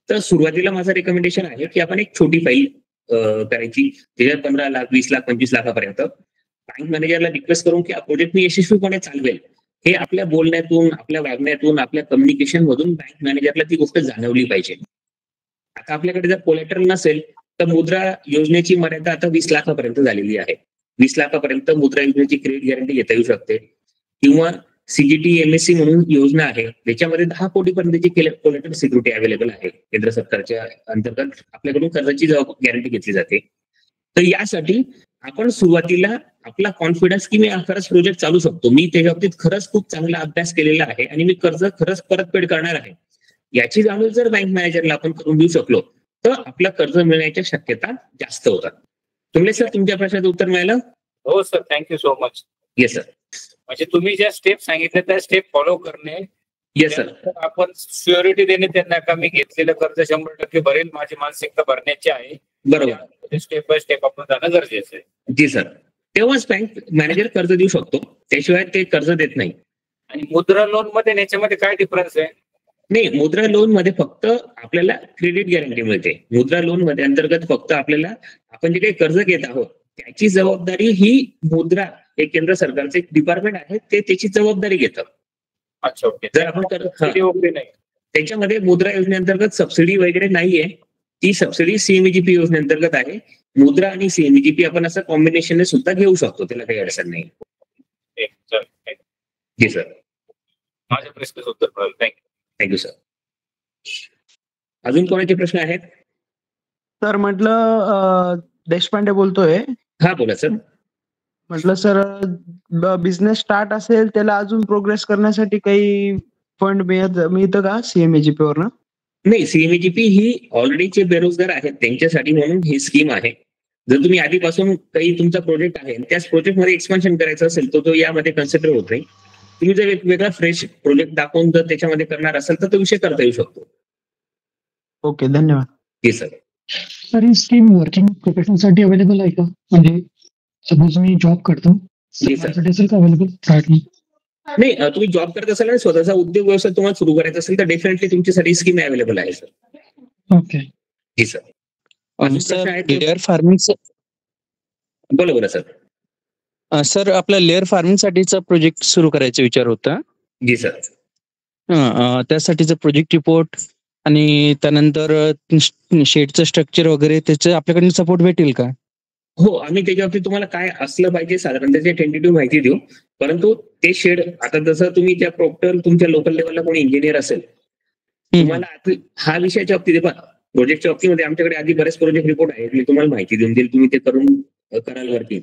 तर सुरुवातीला माझं रेकमेंडेशन आहे की आपण एक छोटी फाईल करायची, त्याच्यात 15 लाख, 20 लाख, 25 लाखापर्यंत बँक मॅनेजरला रिक्वेस्ट करून की हा प्रोजेक्ट मी यशस्वीपणे चालवेल, हे आपल्या बोलण्यातून, आपल्या वागण्यातून, आपल्या कम्युनिकेशन मधून बँक मॅनेजरला ती गोष्ट जाणवली पाहिजे. आता आपल्याकडे जर कोलॅटरल नसेल तर मुद्रा योजनेची मर्यादा आता 20 लाखापर्यंत झालेली आहे. 20 लाखापर्यंत मुद्रा योजनेची क्रेडिट गॅरंटी घेता येऊ शकते किंवा सीजीटी एमएससी म्हणून योजना आहे, त्याच्यामध्ये 10 कोटीपर्यंतची कोलॅटरल सिक्युरिटी अवेलेबल आहे. केंद्र सरकारच्या अंतर्गत आपल्याकडून कर्जाची गॅरंटी घेतली जाते. तर यासाठी आपण सुरुवातीला आपला कॉन्फिडन्स की मी खरंच प्रोजेक्ट चालू शकतो, मी त्याच्या बाबतीत खरंच खूप चांगला अभ्यास केलेला आहे आणि मी कर्ज खरंच परतफेड करणार आहे, याची जाणीव जर बँक मॅनेजरला आपण करून देऊ शकलो तर आपलं कर्ज मिळण्याच्या शक्यता जास्त होतात. तुम्ही सर तुमच्या प्रश्नाचं उत्तर मिळालं? हो sir, thank you so much. Yes sir. म्हणजे तुम्ही ज्या स्टेप सांगितल्या त्या स्टेप फॉलो करणे. Yes sir. आपण सिक्युरिटी देणे त्यांना का मी घेतलेलं कर्ज 100% भरेल, माझी मानसिकता भरण्याची आहे. बरोबर. स्टेप बाय स्टेप आपण जाणं गरजेचं आहे. जी सर. तेव्हाच बँक मॅनेजर कर्ज देऊ शकतो, त्याशिवाय ते कर्ज देत नाही. आणि मुद्रा लोन मध्ये याच्यामध्ये काय डिफरन्स आहे? नाही, मुद्रा लोन मध्ये फक्त आपल्याला क्रेडिट गॅरंटी मिळते. मुद्रा लोन मध्ये अंतर्गत फक्त आपल्याला आपण जे काही कर्ज घेत आहोत त्याची जबाबदारी ही मुद्रा हे केंद्र सरकारचे एक डिपार्टमेंट आहे, ते त्याची जबाबदारी घेतं. अच्छा, ओके. जर आपण त्याच्यामध्ये मुद्रा योजनेअंतर्गत सबसिडी वगैरे नाहीये, ती सबसिडी सीएमईजीपी योजनेअंतर्गत आहे. मुद्रा आणि सीएमईजीपी आपण असं कॉम्बिनेशनने सुद्धा घेऊ शकतो, त्याला काही अडचण नाही. जी सर. माझ्या प्रश्नाचं उत्तर मिळालं. Thank you sir. अजून कोणाचे प्रश्न आहेत? सर म्हटलं देशपांडे बोलतोय. हा बोला सर. म्हटलं सर बिझनेस स्टार्ट असेल त्याला अजून प्रोग्रेस करण्यासाठी काही फंड मिळतं का सीएमईजीपी वरनं? नाही, सीएमईजीपी ही ऑलरेडी जे बेरोजगार आहेत त्यांच्यासाठी म्हणून ही स्कीम आहे. जर तुम्ही आधीपासून काही तुमचा प्रोजेक्ट आहे त्याच प्रोजेक्टमध्ये एक्सपान्शन करायचं असेल तर तो यामध्ये कन्सिडर होत नाही. तुम्ही जर एक वेगळा फ्रेश प्रोजेक्ट दाखवून जर त्याच्यामध्ये करणार असेल तर तो विषय करता येऊ शकतो. ओके, धन्यवाद. जी सर. सर ही स्कीम वर्किंग प्रोफेशनलसाठी अवेलेबल आहे का? म्हणजे सपोज मी जॉब करतो, त्यासाठी असेल का अवेलेबल? नाही, तुम्ही जॉब करत असाल आणि स्वतःचा उद्योग व्यवसाय तुम्हाला सुरू करायचा असेल तर डेफिनेटली तुमच्यासाठी स्कीम अवेलेबल आहे सर. ओके. जी सर. Layer farming. बोला बोला सर. सर आपला लेअर फार्मिंग साठीचा प्रोजेक्ट सुरू करायचा विचार होता. जी सर. त्यासाठीचा प्रोजेक्ट रिपोर्ट आणि त्यानंतर शेडचं स्ट्रक्चर वगैरे त्याचं आपल्याकडून सपोर्ट भेटेल का? हो, आम्ही त्याच्यावरती तुम्हाला काय असलं पाहिजे साधारण त्याची टेंटेटिव्ह माहिती देऊ. परंतु ते शेड आता जसं तुम्ही त्या प्रॉपर तुमच्या लोकल लेवलला कोणी इंजिनियर असेल तुम्हाला हा विषयाच्या बाबतीत पण प्रोजेक्टच्या बाबतीमध्ये आमच्याकडे आधी बरेच प्रोजेक्ट रिपोर्ट आहेत, मी तुम्हाला माहिती देऊन देईल, तुम्ही ते करून कराल वरती.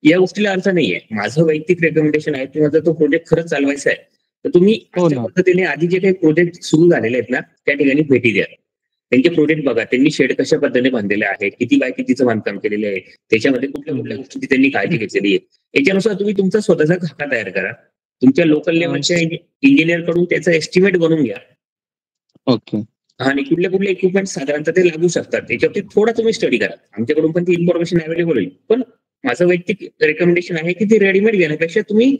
या गोष्टीला अर्थ नाहीये. माझं वैयक्तिक रेकमेंडेशन आहे किंवा जर तो प्रोजेक्ट खरंच चालवायचा आहे तर तुम्ही अशा पद्धतीने आधी जे काही प्रोजेक्ट सुरू झालेले आहेत ना त्या ठिकाणी भेटी द्या. त्यांचे प्रोजेक्ट बघा, त्यांनी शेड कशा पद्धतीने बांधलेले आहे, किती बाय कितीचं बांधकाम केलेलं आहे, त्याच्यामध्ये कुठल्या कुठल्या गोष्टीची त्यांनी काळजी घेतलेली आहे, याच्यानुसार तुम्ही तुमचा स्वतःचा खाका तयार करा. तुमच्या लोकल लेवलच्या इंजिनियर कडून त्याचा एस्टिमेट बनवून घ्या. ओके. आणि कुठले कुठले इक्विपमेंट साधारणतः ते लागू शकतात त्याच्यावरती थोडा तुम्ही स्टडी करा. आमच्याकडून पण ती इन्फॉर्मेशन अवेलेबल होईल. पण माझं वैयक्तिक रेकमेंडेशन आहे की ती रेडीमेड घेण्यापेक्षा तुम्ही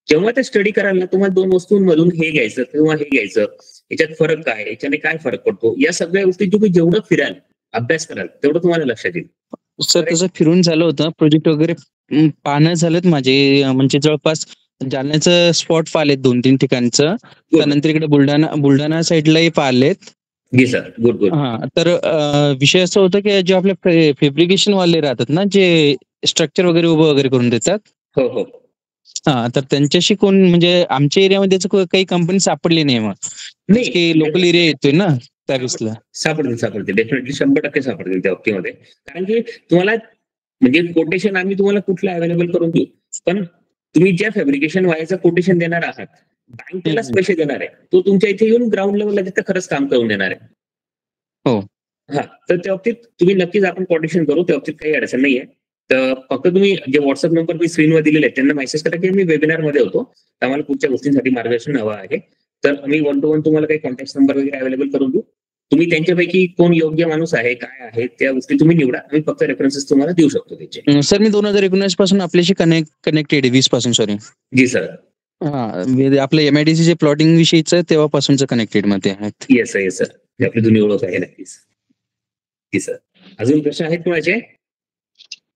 जेव्हा ते स्टडी कराल ना तुम्हाला दोन वस्तूंमधून हे घ्यायचं किंवा हे घ्यायचं, याच्यात फरक काय, याच्याने काय फरक पडतो, या सगळ्या गोष्टी तुम्ही जेवढं फिराल अभ्यास कराल तेवढं तुम्हाला लक्षात येईल. सर तसं फिरून झालं होतं, प्रोजेक्ट वगैरे पाहणं झालं माझे, म्हणजे जवळपास जालन्याचं स्पॉट पाहिलेत 2-3 ठिकाणचं, त्यानंतर इकडे बुलढाणा साईडलाही पाहिलेत. जी सर. Good good. हा, तर विषय असं होतं की जे आपले फॅब्रिकेशन वाले राहतात ना, जे स्ट्रक्चर वगैरे उभं वगैरे करून देतात. हो हो. हा, तर त्यांच्याशी कोण म्हणजे आमच्या एरियामध्ये काही कंपनी सापडली नाही. मग नाही, लोकल एरिया येतोय ना त्यावेळेसला सापडतील डेफिनेटली 100% सापडतील त्या बाबतीमध्ये. कारण की तुम्हाला म्हणजे कोटेशन आम्ही तुम्हाला कुठलं अवेलेबल करून देऊ, पण तुम्ही ज्या फॅब्रिकेशन वाल्याचं कोटेशन देणार आहात बँक त्यालाच पैसे देणार आहे, तो तुमच्या इथे येऊन ग्राउंड लेवलला तिथं खरंच काम करून देणार आहे. हो. हा, तर त्या बाबतीत तुम्ही नक्कीच आपण कोटेशन करू, त्या बाबतीत काही अडचण नाहीये. तर फक्त तुम्ही जे व्हॉट्सअप नंबर मी स्क्रीनवर दिलेले आहेत त्यांना मेसेज करा की मी वेबिनार मध्ये होतो, तर आम्हाला पुढच्या गोष्टींसाठी मार्गदर्शन हवं आहे. तर आम्ही 1 to 1 तुम्हाला काही कॉन्टॅक्ट नंबर वगैरे अवेलेबल करून देऊ. तुम्ही त्यांच्यापैकी कोण योग्य माणूस आहे, काय आहे, त्या गोष्टी तुम्ही निवडा. आम्ही फक्त रेफरन्सेस तुम्हाला देऊ शकतो त्याचे. सर मी 2019 पासून आपल्याशी कनेक्टेड आहे, 20 पासून सॉरी. जी सर. आपलं MIDC जे प्लॉटिंग विषयीचं तेव्हापासूनच कनेक्टेड मध्ये आहेत. येस सर, आपली जुनी ओळख आहे नक्कीच. जी सर. अजून प्रश्न आहेत कोणाचे?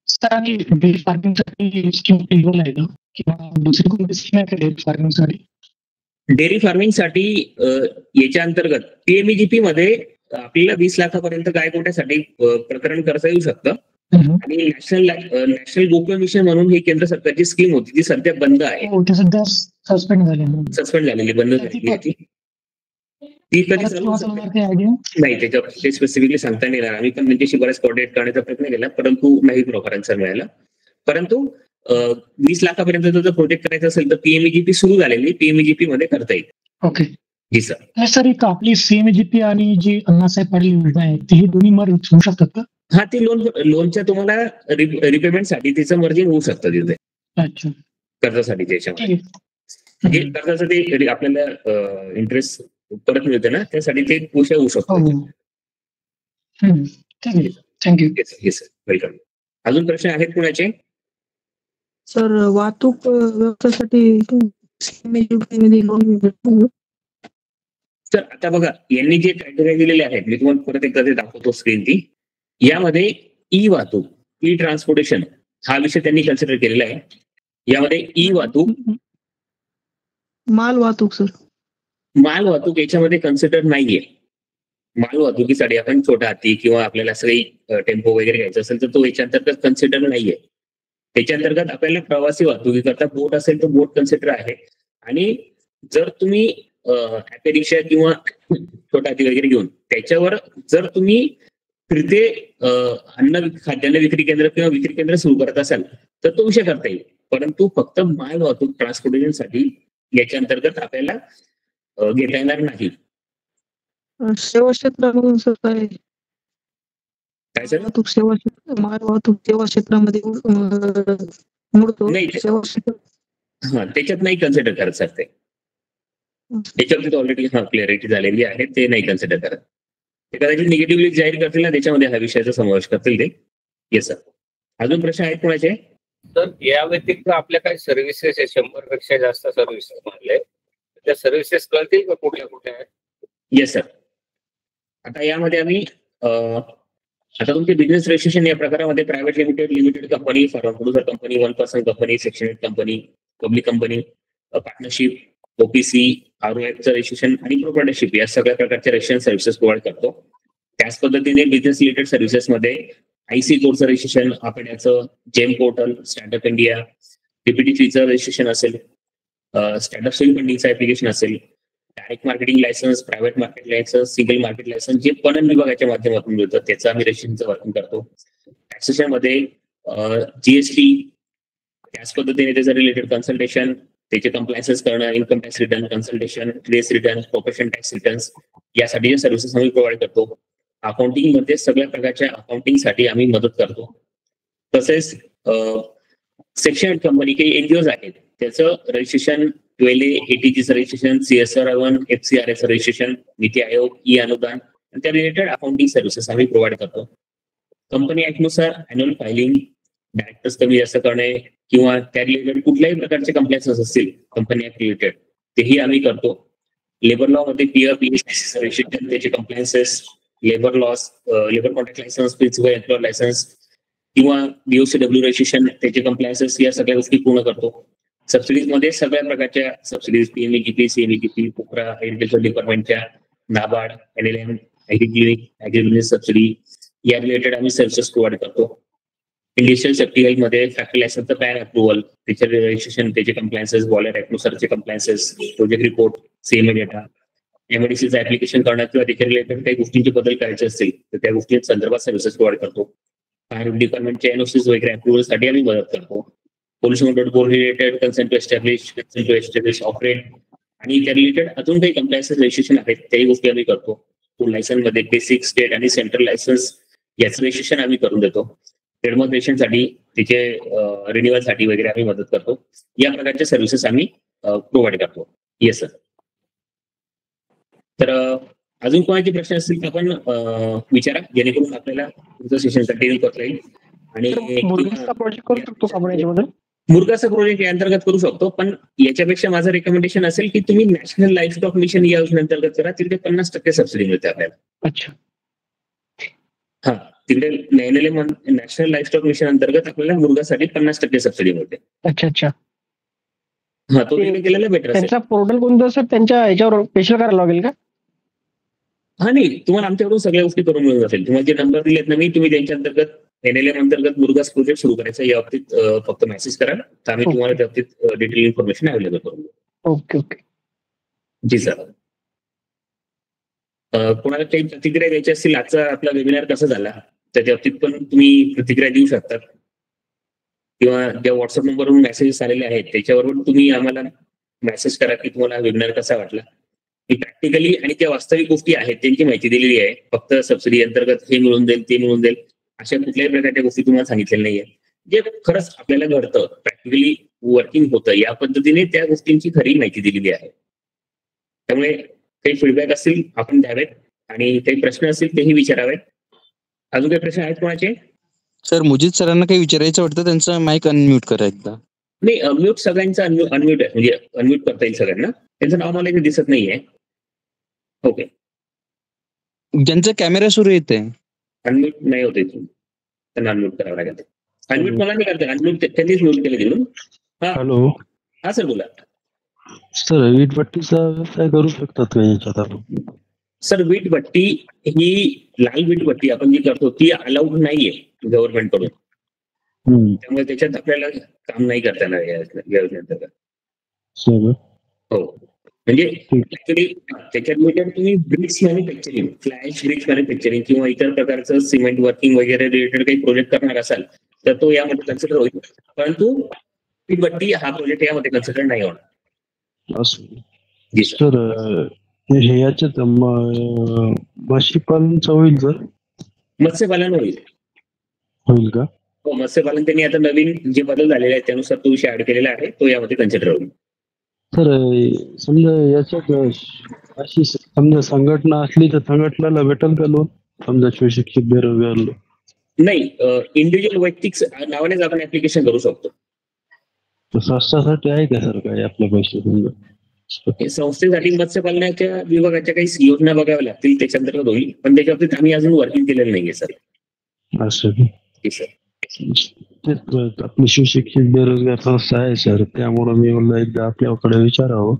सर आणि डेअरी फार्मिंगसाठी स्कीम एलिजिबल आहे का, किंवा दुसरी कोणती स्कीम आहे का डेअरी फार्मिंगसाठी? डेअरी फार्मिंगसाठी याच्या अंतर्गत PMEGP मध्ये आपल्याला 20 लाखापर्यंत गायगोट्यासाठी प्रकरण करता येऊ शकतं. आणि नॅशनल गोकुळ मिशन म्हणून ही केंद्र सरकारची स्कीम होती, ती सध्या बंद आहे. सध्या सस्पेंड झालेली, बंद झालेली आहे ती कधी चालू नाही, त्याच्यावर ते स्पेसिफिकली सांगता नाही येणार. आम्ही पण त्यांच्याशी बऱ्याच कोऑर्डिनेट करण्याचा प्रयत्न केला, परंतु नाही प्रॉपर आन्सर मिळाला. परंतु 20 लाखापर्यंत जर प्रोजेक्ट करायचा असेल तर PMEGP सुरू झालेली, PMEGP मध्ये करता येईल. ओके. जी सर. सर एक आपली CMEGP आणि जी अण्णासाहेब पाटील योजना आहे ती दोन्ही मर्ज होऊ शकतात का? हा, ती लोनच्या तुम्हाला रिपेमेंटसाठी तिचं मर्जिंग होऊ शकतं तिथे. अच्छा. कर्जासाठी त्याच्यामध्ये कर्जासाठी आपल्याला इंटरेस्ट परत मिळते ना, त्यासाठी ते विषय होऊ शकतो. थँक्यू. Yes sir, welcome. अजून प्रश्न आहेत कुणाचे? सर वाहतूक व्यवसायासाठी लोन भेटतो? सर आता बघा, यांनी जे क्रायटेरिया दिलेले आहेत मी तुम्हाला परत एकदा ते दाखवतो स्क्रीन ती. यामध्ये ई वाहतूक, ई ट्रान्सपोर्टेशन हा विषय त्यांनी कन्सिडर केलेला आहे. यामध्ये ई वाहतूक, माल वाहतूक सर, माल वाहतूक याच्यामध्ये कन्सिडर नाहीये. माल वाहतुकीसाठी आपण छोटा हाती किंवा आपल्याला सगळी टेम्पो वगैरे घ्यायचं असेल तर तो याच्या अंतर्गत कन्सिडर नाहीये. त्याच्या अंतर्गत आपल्याला प्रवासी वाहतुकी करता बोट असेल तर बोट कन्सिडर आहे. आणि जर तुम्ही ॲपे रिक्षा किंवा छोटा हाती वगैरे घेऊन त्याच्यावर जर तुम्ही फिरते खाद्यान्न विक्री केंद्र किंवा विक्री केंद्र सुरू करत असाल तर तो विषय करता येईल. परंतु फक्त माल वाहतूक ट्रान्सपोर्टेशनसाठी याच्या अंतर्गत आपल्याला घेता येणार नाही. सेवा क्षेत्रामधून सर काय सर? वाहतूक सेवा क्षेत्र, माल वाहतूक सेवा क्षेत्रामध्ये मोडतो. सेवा क्षेत्र त्याच्यात नाही कन्सिडर करत सर. ते त्याच्यावरती ऑलरेडी क्लॅरिटी झालेली आहे, ते नाही कन्सिडर करत. ते कदाचित निगेटिव्हली जाहीर करतील ना, त्याच्यामध्ये हा विषयाचा समावेश करतील ते. Yes sir. अजून प्रश्न आहेत कोणाचे? तर या व्यतिरिक्त आपल्या काही सर्व्हिसेस आहे, 100 पेक्षा जास्त सर्व्हिसेस म्हणले, त्या सर्व्हिसेस कळतील का कुठल्या कुठे आहेत? Yes sir. आता यामध्ये आम्ही आता तुमचे बिझनेस रजिस्ट्रेशन या प्रकारामध्ये private limited company, form producer company, 1% company, section 8 company, public company, partnership, OPC, ROFचं रजिस्ट्रेशन आणि प्रोप्रायटरशिप या सगळ्या प्रकारच्या रजिस्ट्रेशन सर्व्हिसेस प्रोव्हाइड करतो. त्याच पद्धतीने बिझनेस रिलेटेड सर्व्हिसेसमध्ये IC कोडचं रजिस्ट्रेशन, आपण याचं जेम पोर्टल, स्टँडअप इंडिया, PPT3चं रजिस्ट्रेशन असेल, स्टँडअप सेल फंडिंगचं ऍप्लिकेशन असेल, direct marketing licence, private market licence, single market licence जे पणन विभागाच्या माध्यमातून मिळतं त्याचं आम्ही रजिस्ट्रेशनचं वर्किंग करतो. टॅक्सेशन मध्ये GST, त्याच पद्धतीने त्याचं रिलेटेड कन्सल्टेशन, त्याचे कंप्लायन्सेस करणं, income tax return consultation, trace return, corporation tax returns यासाठी सर्व्हिसेस आम्ही प्रोव्हाइड करतो. अकाउंटिंग मध्ये सगळ्या प्रकारच्या अकाउंटिंगसाठी आम्ही मदत करतो. तसेच सेक्शन 8 कंपनी काही NGOs आहेत त्याचं रजिस्ट्रेशन, 12A, ATGचं रजिस्ट्रेशन, CSR1, FCRAचं रजिस्ट्रेशन, नीती आयोग, अनुदान आणि त्या रिलेटेड अकाउंटिंग सर्व्हिसेस आम्ही प्रोव्हाइड करतो. कंपनी ऍक्टनुसार अॅन्युअल फायलिंग, डायरेक्टर्स कमी जास्त करणे किंवा त्या रिलेटेड कुठल्याही प्रकारचे कंप्लायन्सेस असतील कंपनी ऍक्ट रिलेटेड तेही आम्ही करतो. लेबर लॉ मध्ये PF रजिस्ट्रेशन, त्याचे compliances, labour laws, labour contract licence, principal employer licence किंवा DOCW रजिस्ट्रेशन, त्याचे कंप्लायन्सेस या सगळ्या गोष्टी पूर्ण करतो. सबसिडीज मध्ये सगळ्या प्रकारच्या subsidies PMEGP, CMEGP, PoCRA, agriculture डिपार्टमेंटच्या, नाबार्ड, NLM, ऍग्रीबिझनेस सबसिडी या रिलेटेड आम्ही सर्व्हिसेस प्रोव्हाइड करतो. इंडस्ट्रियल सेफ्टी मध्ये फॅक्टरी लायसन्सचं पॅन अप्रुव्हल, त्याचे रजिस्ट्रेशन, त्याचे कंप्लायन्सेस, बॉयलर ऍक्टनुसारचे compliances, project report, CMA data, MIDCचं ऍप्लिकेशन करणं किंवा त्याच्या रिलेटेड काही गोष्टींचे बदल करायचे असतील तर त्या गोष्टी संदर्भात सर्व्हिसेस प्रोव्हाइड करतो. फायर डिपार्टमेंटच्या NOCs वगैरे अप्रुव्हलसाठी आम्ही मदत करतो. Pollution control board related consent to establish operate आणि त्या रिलेटेड अजून काही कंप्लायन्सेस रजिस्ट्रेशन आहेत त्याही गोष्टी आम्ही करतो. फुल लायसन्स मध्ये बेसिक, स्टेट आणि सेंट्रल लायसन्स याचं रजिस्ट्रेशन आम्ही करून देतो. ट्रेडमार्क रजिस्ट्रेशनसाठी तिचे रिन्युअलसाठी वगैरे आम्ही मदत करतो. या प्रकारच्या सर्व्हिसेस आम्ही प्रोव्हाइड करतो. Yes sir. तर अजून कोणाचे प्रश्न असतील तर आपण विचारा, जेणेकरून आपल्याला तुमचं सेशन कंटिन्यू करता येईल. आणि मुरगासचा प्रोजेक्ट करू शकतो का आपण याच्यामध्ये? मुरगासचा प्रोजेक्ट या अंतर्गत करू शकतो, पण याच्यापेक्षा माझं रेकमेंडेशन असेल की तुम्ही नॅशनल लाईव्हस्टॉक मिशन या योजनेअंतर्गत करा. तिथे 50% सबसिडी मिळते आपल्याला. अच्छा. हा, तिकडे नॅशनल लाईव्हस्टॉक मिशन अंतर्गत आपल्याला मुरगासाठी 50% सबसिडी मिळते. अच्छा अच्छा. हा, तो तिकडे केलेला बेटर असेल. त्यांचा पोर्टल कोणतं सर? त्यांच्या याच्यावर स्पेशल करायला लागेल का? हा, नाही, तुम्हाला आमच्याकडून सगळ्या गोष्टी करून मिळून जातील. तुम्हाला जे नंबर दिलेत ना मी, तुम्ही त्यांच्या अंतर्गत NLM अंतर्गत मुरगास प्रोजेक्ट सुरू करायचा या बाबतीत फक्त मेसेज करा, तर आम्ही तुम्हाला त्या बाबतीत डिटेल इन्फॉर्मेशन अवेलेबल करून देऊ. Okay okay. जी सर. कोणाला काही प्रतिक्रिया द्यायची असतील, आजचा आपला वेबिनार कसा झाला त्याच्या बाबतीत पण तुम्ही प्रतिक्रिया देऊ शकतात, किंवा ज्या व्हॉट्सअप नंबरवरून मेसेजेस आलेले आहेत त्याच्यावरून तुम्ही आम्हाला मेसेज करा की तुम्हाला वेबिनार कसा वाटला. ही प्रॅक्टिकली आणि ज्या वास्तविक गोष्टी आहेत त्यांची माहिती दिलेली आहे. फक्त सबसिडी अंतर्गत हे मिळून जाईल ते मिळून जाईल अशा कुठल्याही प्रकारच्या गोष्टी तुम्हाला सांगितलेल्या नाहीये. जे खरंच आपल्याला घडतं, प्रॅक्टिकली वर्किंग होतं, या पद्धतीने त्या गोष्टींची खरी माहिती दिलेली आहे. त्यामुळे काही फीडबॅक असतील आपण द्यावेत, आणि काही प्रश्न असतील तेही विचारावेत. अजून काही प्रश्न आहेत कोणाचे? सर, मुजीद सरांना काही विचारायचं वाटतं, त्यांचा माईक अनम्यूट करा एकदा. नाही, म्यूट सगळ्यांचा अनम्यूट आहे, म्हणजे अनम्यूट करता येईल सगळ्यांना. त्यांचं नाव मला इथे दिसत नाहीये. ओके. ज्यांचा कॅमेरा सुरू येते अनम्यूट नाही होते, त्यांना अनम्यूट करावं लागेल. अनम्यूट मला नाही करता, अनम्यूट त्यांनीच म्यूट केले तिकडून. हा हॅलो. हा सर, बोला सर. वीटभट्टीचा व्यवसाय करू शकतात का याच्यात आपण? सर, वीटभट्टी ही लाल वीटभट्टी आपण जी करतो ती अलाउड नाहीये गव्हर्नमेंट कडून, त्यामुळे त्याच्यात आपल्याला काम नाही करता येणार या योजनेअंतर्गत. हो, म्हणजे ऍक्च्युली त्याच्यात तुम्ही bricks manufacturing, flash bricks manufacturing किंवा इतर प्रकारचं सिमेंट वर्किंग वगैरे रिलेटेड काही प्रोजेक्ट करणार असाल तर तो यामध्ये कन्सिडर होईल, परंतु वीटभट्टी हा प्रोजेक्ट यामध्ये कन्सिडर नाही होणार. सर, हे याच्यात मत्स्यपालनचं होईल सर? मत्स्यपालन होईल का? हो, मत्स्यपालन त्यांनी आता नवीन जे बदल झालेले आहेत त्यानुसार तो विषय ऍड केलेला आहे, तो यामध्ये कन्सिडर होईल. सर, समजा याच्यात अशी समजा संघटना असली तर संघटनेला भेटेल का लोन? समजा सुशिक्षित बेरोजगार लोक? नाही, इंडिव्हिज्युअल वैयक्तिक नावानेच आपण ऍप्लिकेशन करू शकतो. संस्थासाठी आहे का सर काय आपल्या पैसे? समजा संस्थेसाठी मत्स्यपालनाच्या विभागाच्या काही योजना बघाव्या लागतील, त्याच्या अंतर्गत होईल, पण त्याच्या बाबतीत आम्ही अजून वर्किंग केलेलं नाहीये सर. असं आपली सुशिक्षित बेरोजगार संस्था आहे सर, त्यामुळे मी म्हणलं एकदा आपल्याकडे विचारावं.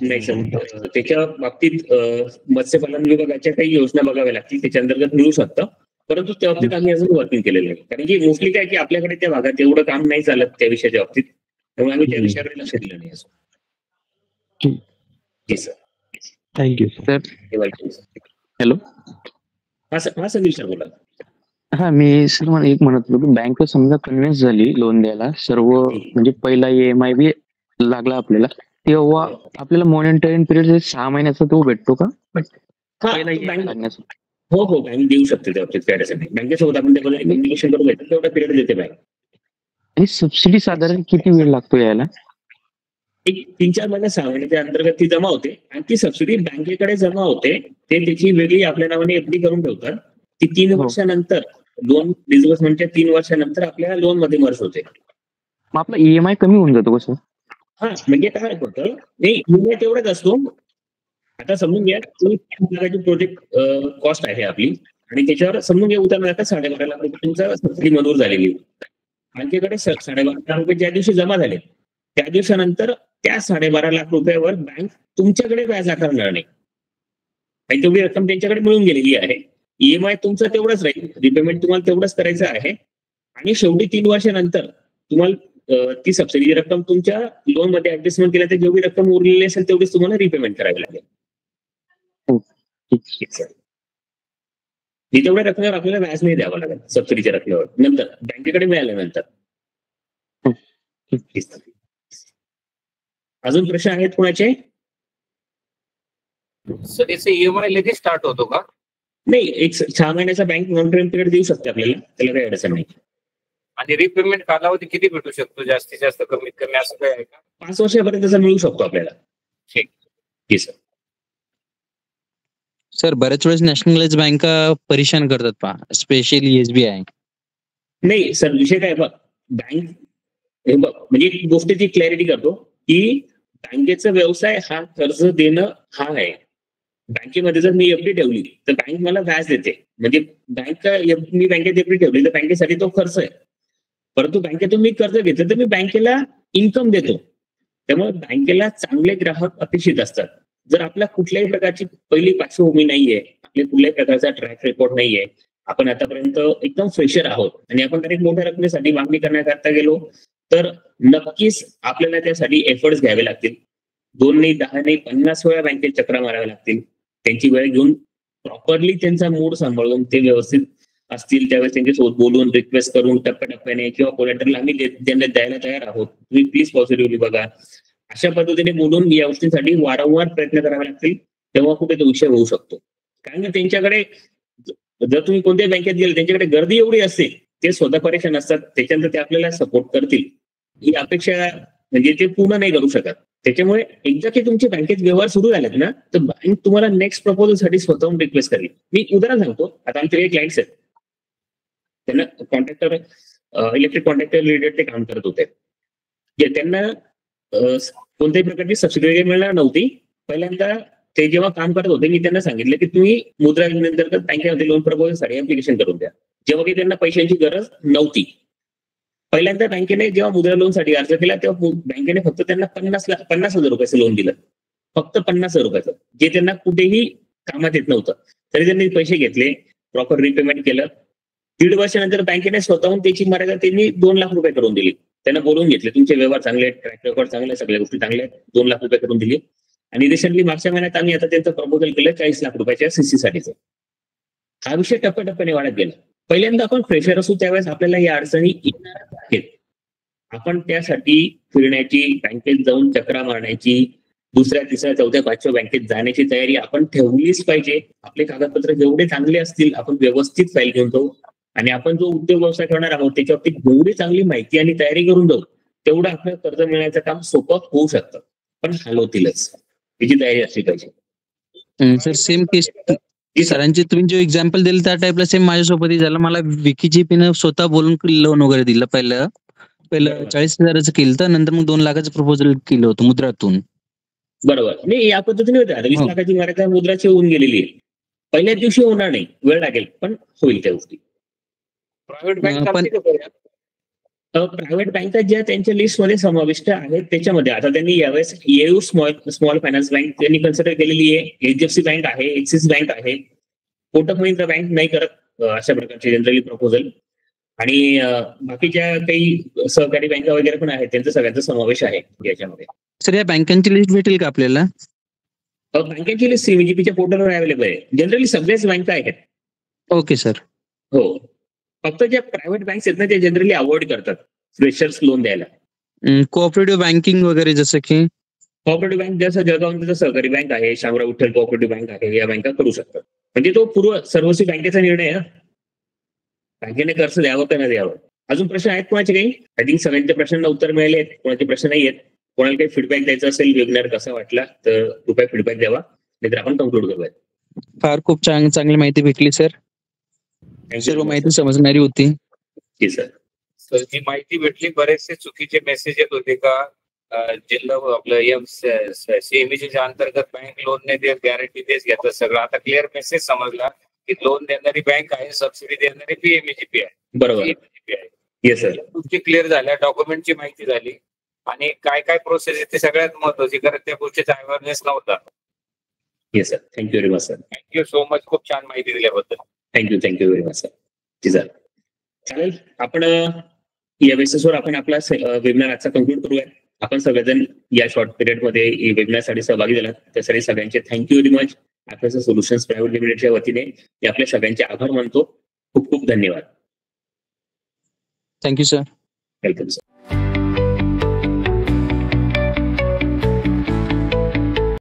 नाही सर, त्याच्या बाबतीत मत्स्यपालन विभागाच्या काही योजना बघाव्या लागतील, त्याच्या अंतर्गत मिळू शकतं, परंतु त्या बाबतीत आम्ही अजून वर्किंग केलेलं नाही. कारण की मोस्टली काय की आपल्याकडे त्या भागात एवढं काम नाही चालत त्या विषयाच्या बाबतीत, त्यामुळे आम्ही त्या विषयाकडे लक्ष दिलं नाही असं. जी सर. Thank you sir. हॅलो. हा सर, हा सर, सर बोला. हा, मी सर मला एक म्हणत होतो की बँक समजा कन्व्हिन्स झाली लोन द्यायला, सर्व म्हणजे पहिला EMI बी लागला आपल्याला, तेव्हा आपल्याला मॉनिटरिंग पिरियड 6 महिन्याचा तो भेटतो का? हो हो, बँक देऊ शकते त्या बाबतीत, काय अडचण नाही. बँकेसोबत आपण कम्युनिकेशन करून घेतो, तेवढा पिरियड देते बँक. आणि सबसिडी साधारण किती वेळ लागतो यायला? एक 3-4 महिने 6 महिन्याच्या अंतर्गत ती जमा होते, आणि ती सबसिडी बँकेकडे जमा होते. ते त्याची वेगळी आपल्या नावाने FD करून ठेवतात. ती 3 वर्षानंतर, लोन डिस्बर्समेंटच्या 3 वर्षानंतर आपल्याला लोन मध्ये मर्ज होते. मग आपला EMI कमी होऊन जातो कसं? हा, म्हणजे काय होतं, नाही EMI तेवढाच असतो. आता समजून घ्या, 5 लाखाची प्रोजेक्ट कॉस्ट आहे आपली, आणि त्याच्यावर समजून घ्या उदाहरणार्थ 12.5 लाख रुपये तुमचा सबसिडी मंजूर झालेली. बँकेकडे 12.5 लाख रुपये ज्या दिवशी जमा झाले त्या दिवसानंतर त्या 12.5 लाख रुपयावर बँक तुमच्याकडे व्याज आकारणार नाही, आणि तेवढी रक्कम त्यांच्याकडे मिळून गेलेली आहे. EMI तुमचं तेवढंच राहील, रिपेमेंट तुम्हाला तेवढंच करायचं आहे, आणि शेवटी 3 वर्षानंतर तुम्हाला ती सबसिडीची रक्कम तुमच्या लोन मध्ये ऍडजस्टमेंट केल्यानंतर जेवढी रक्कम उरलेली असेल तेवढीच तुम्हाला रिपेमेंट करावी लागेल. तेवढ्या रकमेवर आपल्याला व्याज नाही द्यावं लागेल सबसिडीच्या रकमेवर, नंतर बँकेकडे मिळाल्यानंतर. अजून प्रश्न आहेत कोणाचे? सर, याचा EMI लगेच स्टार्ट होतो का? नाही, एक 6 महिन्याचा बँक मॉनिटरिंग पिरियड देऊ शकते आपल्याला, त्याला काही अडचण नाही. आणि रिपेमेंट कालावधी किती भेटू शकतो, जास्तीत जास्त कमीत कमी असं काय आहे का? 5 वर्षापर्यंत मिळू शकतो आपल्याला. ठीक. जी सर. सर बऱ्याच वेळेस नॅशनलाइज बँका परेशान करतात पहा, स्पेशली SBI. नाही सर, विषय काय बँक म्हणजे एक गोष्टीची क्लॅरिटी करतो की बँकेचा व्यवसाय हा कर्ज देणं हा आहे. बँकेमध्ये जर मी एफडी ठेवली तर बँक मला व्याज देते, म्हणजे मी बँकेत एफडी ठेवली तर बँकेसाठी तो खर्च आहे. परंतु बँकेतून मी कर्ज घेतलं तर मी बँकेला इन्कम देतो. त्यामुळे बँकेला चांगले ग्राहक अपेक्षित असतात. जर आपल्या कुठल्याही प्रकारची पहिली पार्श्वभूमी नाहीये, आपल्या कुठल्याही प्रकारचा ट्रॅक रेकॉर्ड नाहीये, आपण आतापर्यंत एकदम फ्रेशर आहोत आणि आपण डायरेक्ट मोठ्या रकमेसाठी मागणी करण्याकरता गेलो तर नक्कीच आपल्याला त्यासाठी एफर्ट्स घ्यावे लागतील. 2 नाही 10 नाही 50 वेळा बँकेत चक्रा माराव्या लागतील. त्यांची वेळ घेऊन प्रॉपरली त्यांचा मूड सांभाळून ते व्यवस्थित असतील त्यावेळेस त्यांच्यासोबत बोलून रिक्वेस्ट करून टप्प्याटप्प्याने किंवा कोलॅटरल आम्ही त्यांना द्यायला तयार आहोत, तुम्ही प्लीज पॉझिटिव्हली बघा, अशा पद्धतीने बोलून या गोष्टींसाठी वारंवार प्रयत्न करावे लागतील. तेव्हा कुठे तो विषय होऊ शकतो. कारण की त्यांच्याकडे जर तुम्ही कोणत्याही बँकेत गेले त्यांच्याकडे गर्दी एवढी असते, ते स्वतः परेशान असतात, त्याच्यानंतर ते आपल्याला सपोर्ट करतील ही अपेक्षा म्हणजे ते पूर्ण नाही करू शकत. त्याच्यामुळे एकदा की तुमचे बँकेत व्यवहार सुरू झालेत ना तर बँक तुम्हाला नेक्स्ट प्रपोजल साठी स्वतःहून रिक्वेस्ट करेल. मी उदाहरण सांगतो. आता आमचे काही क्लायंट्स आहेत, त्यांना कॉन्ट्रॅक्टर इलेक्ट्रिक कॉन्ट्रॅक्टर रिलेटेड ते काम करत होते. त्यांना कोणत्याही प्रकारची सबसिडी मिळणार नव्हती. पहिल्यांदा ते जेव्हा काम करत होते मी त्यांना सांगितलं की तुम्ही मुद्रा योजनेअंतर्गत बँकेमध्ये लोन प्रपोजलसाठी ऍप्लिकेशन करून द्या, जेव्हा की त्यांना पैशांची गरज नव्हती. पहिल्यांदा बँकेने जेव्हा मुद्रा लोनसाठी अर्ज केला तेव्हा बँकेने फक्त त्यांना 50,000 रुपयाचं लोन दिलं, फक्त 50,000 रुपयाचं, जे त्यांना कुठेही कामात येत नव्हतं. तरी त्यांनी पैसे घेतले, प्रॉपर रिपेमेंट केलं. 1.5 वर्षानंतर बँकेने स्वतःहून त्याची मर्यादा त्यांनी 2 लाख रुपये करून दिली. त्यांना बोलून घेतले, तुमचे व्यवहार चांगले आहेत, ट्रॅक रेकॉर्ड चांगले, सगळ्या गोष्टी चांगल्या आहेत, 2 लाख रुपये करून दिली. आणि रिसेंटली मागच्या महिन्यात आम्ही आता त्यांचं प्रपोजल केलं 40 लाख रुपयाच्या CC साठीचं. हा विषय टप्प्याटप्प्याने वाढत गेला. पहिल्यांदा आपण फ्रेशर असू त्यावेळेस आपल्याला या अडचणी येणारच आहेत. आपण त्यासाठी फिरण्याची, बँकेत जाऊन चक्रा मारण्याची, दुसऱ्या तिसऱ्या चौथ्या 5व्या बँकेत जाण्याची तयारी आपण ठेवलीच पाहिजे. आपले कागदपत्र जेवढे चांगले असतील आपण व्यवस्थित फाईल घेऊन जाऊ आणि आपण जो उद्योग व्यवसाय करणार आहोत त्याच्यावरती जेवढी चांगली माहिती आणि तयारी करून जाऊ तेवढं आपलं कर्ज मिळण्याचं काम सोपं होऊ शकतं. पण हलवतीलच, त्याची तयारी असली पाहिजे. सर सेम केस सरांची तुम्ही जो एक्झाम्पल दिलं त्या टाइपला सेम माझ्यासोबत झालं. मला विकीजी पिन स्वतः बोलून लोन वगैरे दिलं. पहिलं 40,000चं केलं, तर नंतर मग 2 लाखाचं प्रपोजल केलं होतं मुद्रातून. बरोबर. नाही या पद्धतीने होतं. 20 लाखाची मर्यादा मुद्राची होऊन गेलेली आहे. पहिल्याच दिवशी होणार नाही, वेळ लागेल, पण होईल त्या गोष्टी. प्रायव्हेट बँका ज्या त्यांच्या लिस्टमध्ये समाविष्ट आहेत त्याच्यामध्ये आता त्यांनी यावेळेस येऊ स्मॉल फायनान्स बँक त्यांनी कन्सिडर केलेली आहे, HDFC बँक आहे, एक्सिस बँक आहे, कोटक महिंद्रा बँक नाही करत अशा प्रकारचे जनरली प्रपोजल. आणि बाकीच्या काही सहकारी बँका वगैरे पण आहेत, त्यांचा सगळ्यांचा समावेश आहे याच्यामध्ये. सर या बँकांची लिस्ट भेटेल का आपल्याला? बँकेची लिस्ट CBGPच्या पोर्टलवर अवेलेबल आहे. जनरली सगळ्याच बँका आहेत. Okay sir. हो, फक्त ज्या प्रायव्हेट बँक्स आहेत ना ते जनरली अवॉइड करतात फ्रेशर्स लोन द्यायला. कोऑपरेटिव्ह बँकिंग वगैरे जसं की कोऑपरेटिव्ह बँक जसं जळगाव सहकारी बँक आहे, शामराव विठ्ठल कोऑपरेटिव्ह बँक आहे, या बँका करू शकतात. म्हणजे तो सर्वस्वी बँकेचा निर्णय आहे. बँकेने कर्ज द्यावं का न द्यावं. अजून प्रश्न आहेत कोणाचे काही? आय थिंक सगळ्यांच्या प्रश्नांना उत्तर मिळाले आहेत. कोणाचे प्रश्न नाही आहेत. कोणाला काही फीडबॅक द्यायचा असेल वेबिनार कसा वाटला तर कृपया फीडबॅक द्यावा, नाहीतर आपण कन्क्लूड करूयात. फार खूप चांगली माहिती भेटली सर. सर्व माहिती समजणारी होती. सर जी माहिती भेटली, बरेचसे चुकीचे मेसेज येत होते का जिल्हा आपलं CMEच्या अंतर्गत बँक लोन नाही देत, गॅरंटी देत घेतात सगळं. आता क्लिअर मेसेज समजला की लोन देणारी बँक आहे, सबसिडी देणारी PMEGP आहे. बरोबर. Yes sir. तुमची क्लिअर झाल्या, डॉक्युमेंटची माहिती झाली आणि काय काय प्रोसेस आहे ते सगळ्यात महत्वाची, कारण त्या गोष्टीचा अवेअरनेस नव्हता. Yes sir. Thank you very much sir. Thank you so much, खूप छान माहिती दिल्याबद्दल. Thank you very much sir. जी सर, चालेल. आपण या बेसिसवर आपण आपला वेबिनार आजचा कन्क्लूड करूया. आपण सगळेजण या शॉर्ट पिरियडमध्ये वेबिनारसाठी सहभागी झालात त्यासाठी सगळ्यांचे थँक्यू व्हेरी मच. आपल्या सोल्युशन्स प्रायव्हेट लिमिटेडच्या वतीने मी आपल्या सगळ्यांचे आभार मानतो. खूप खूप धन्यवाद. Thank you sir. Welcome sir.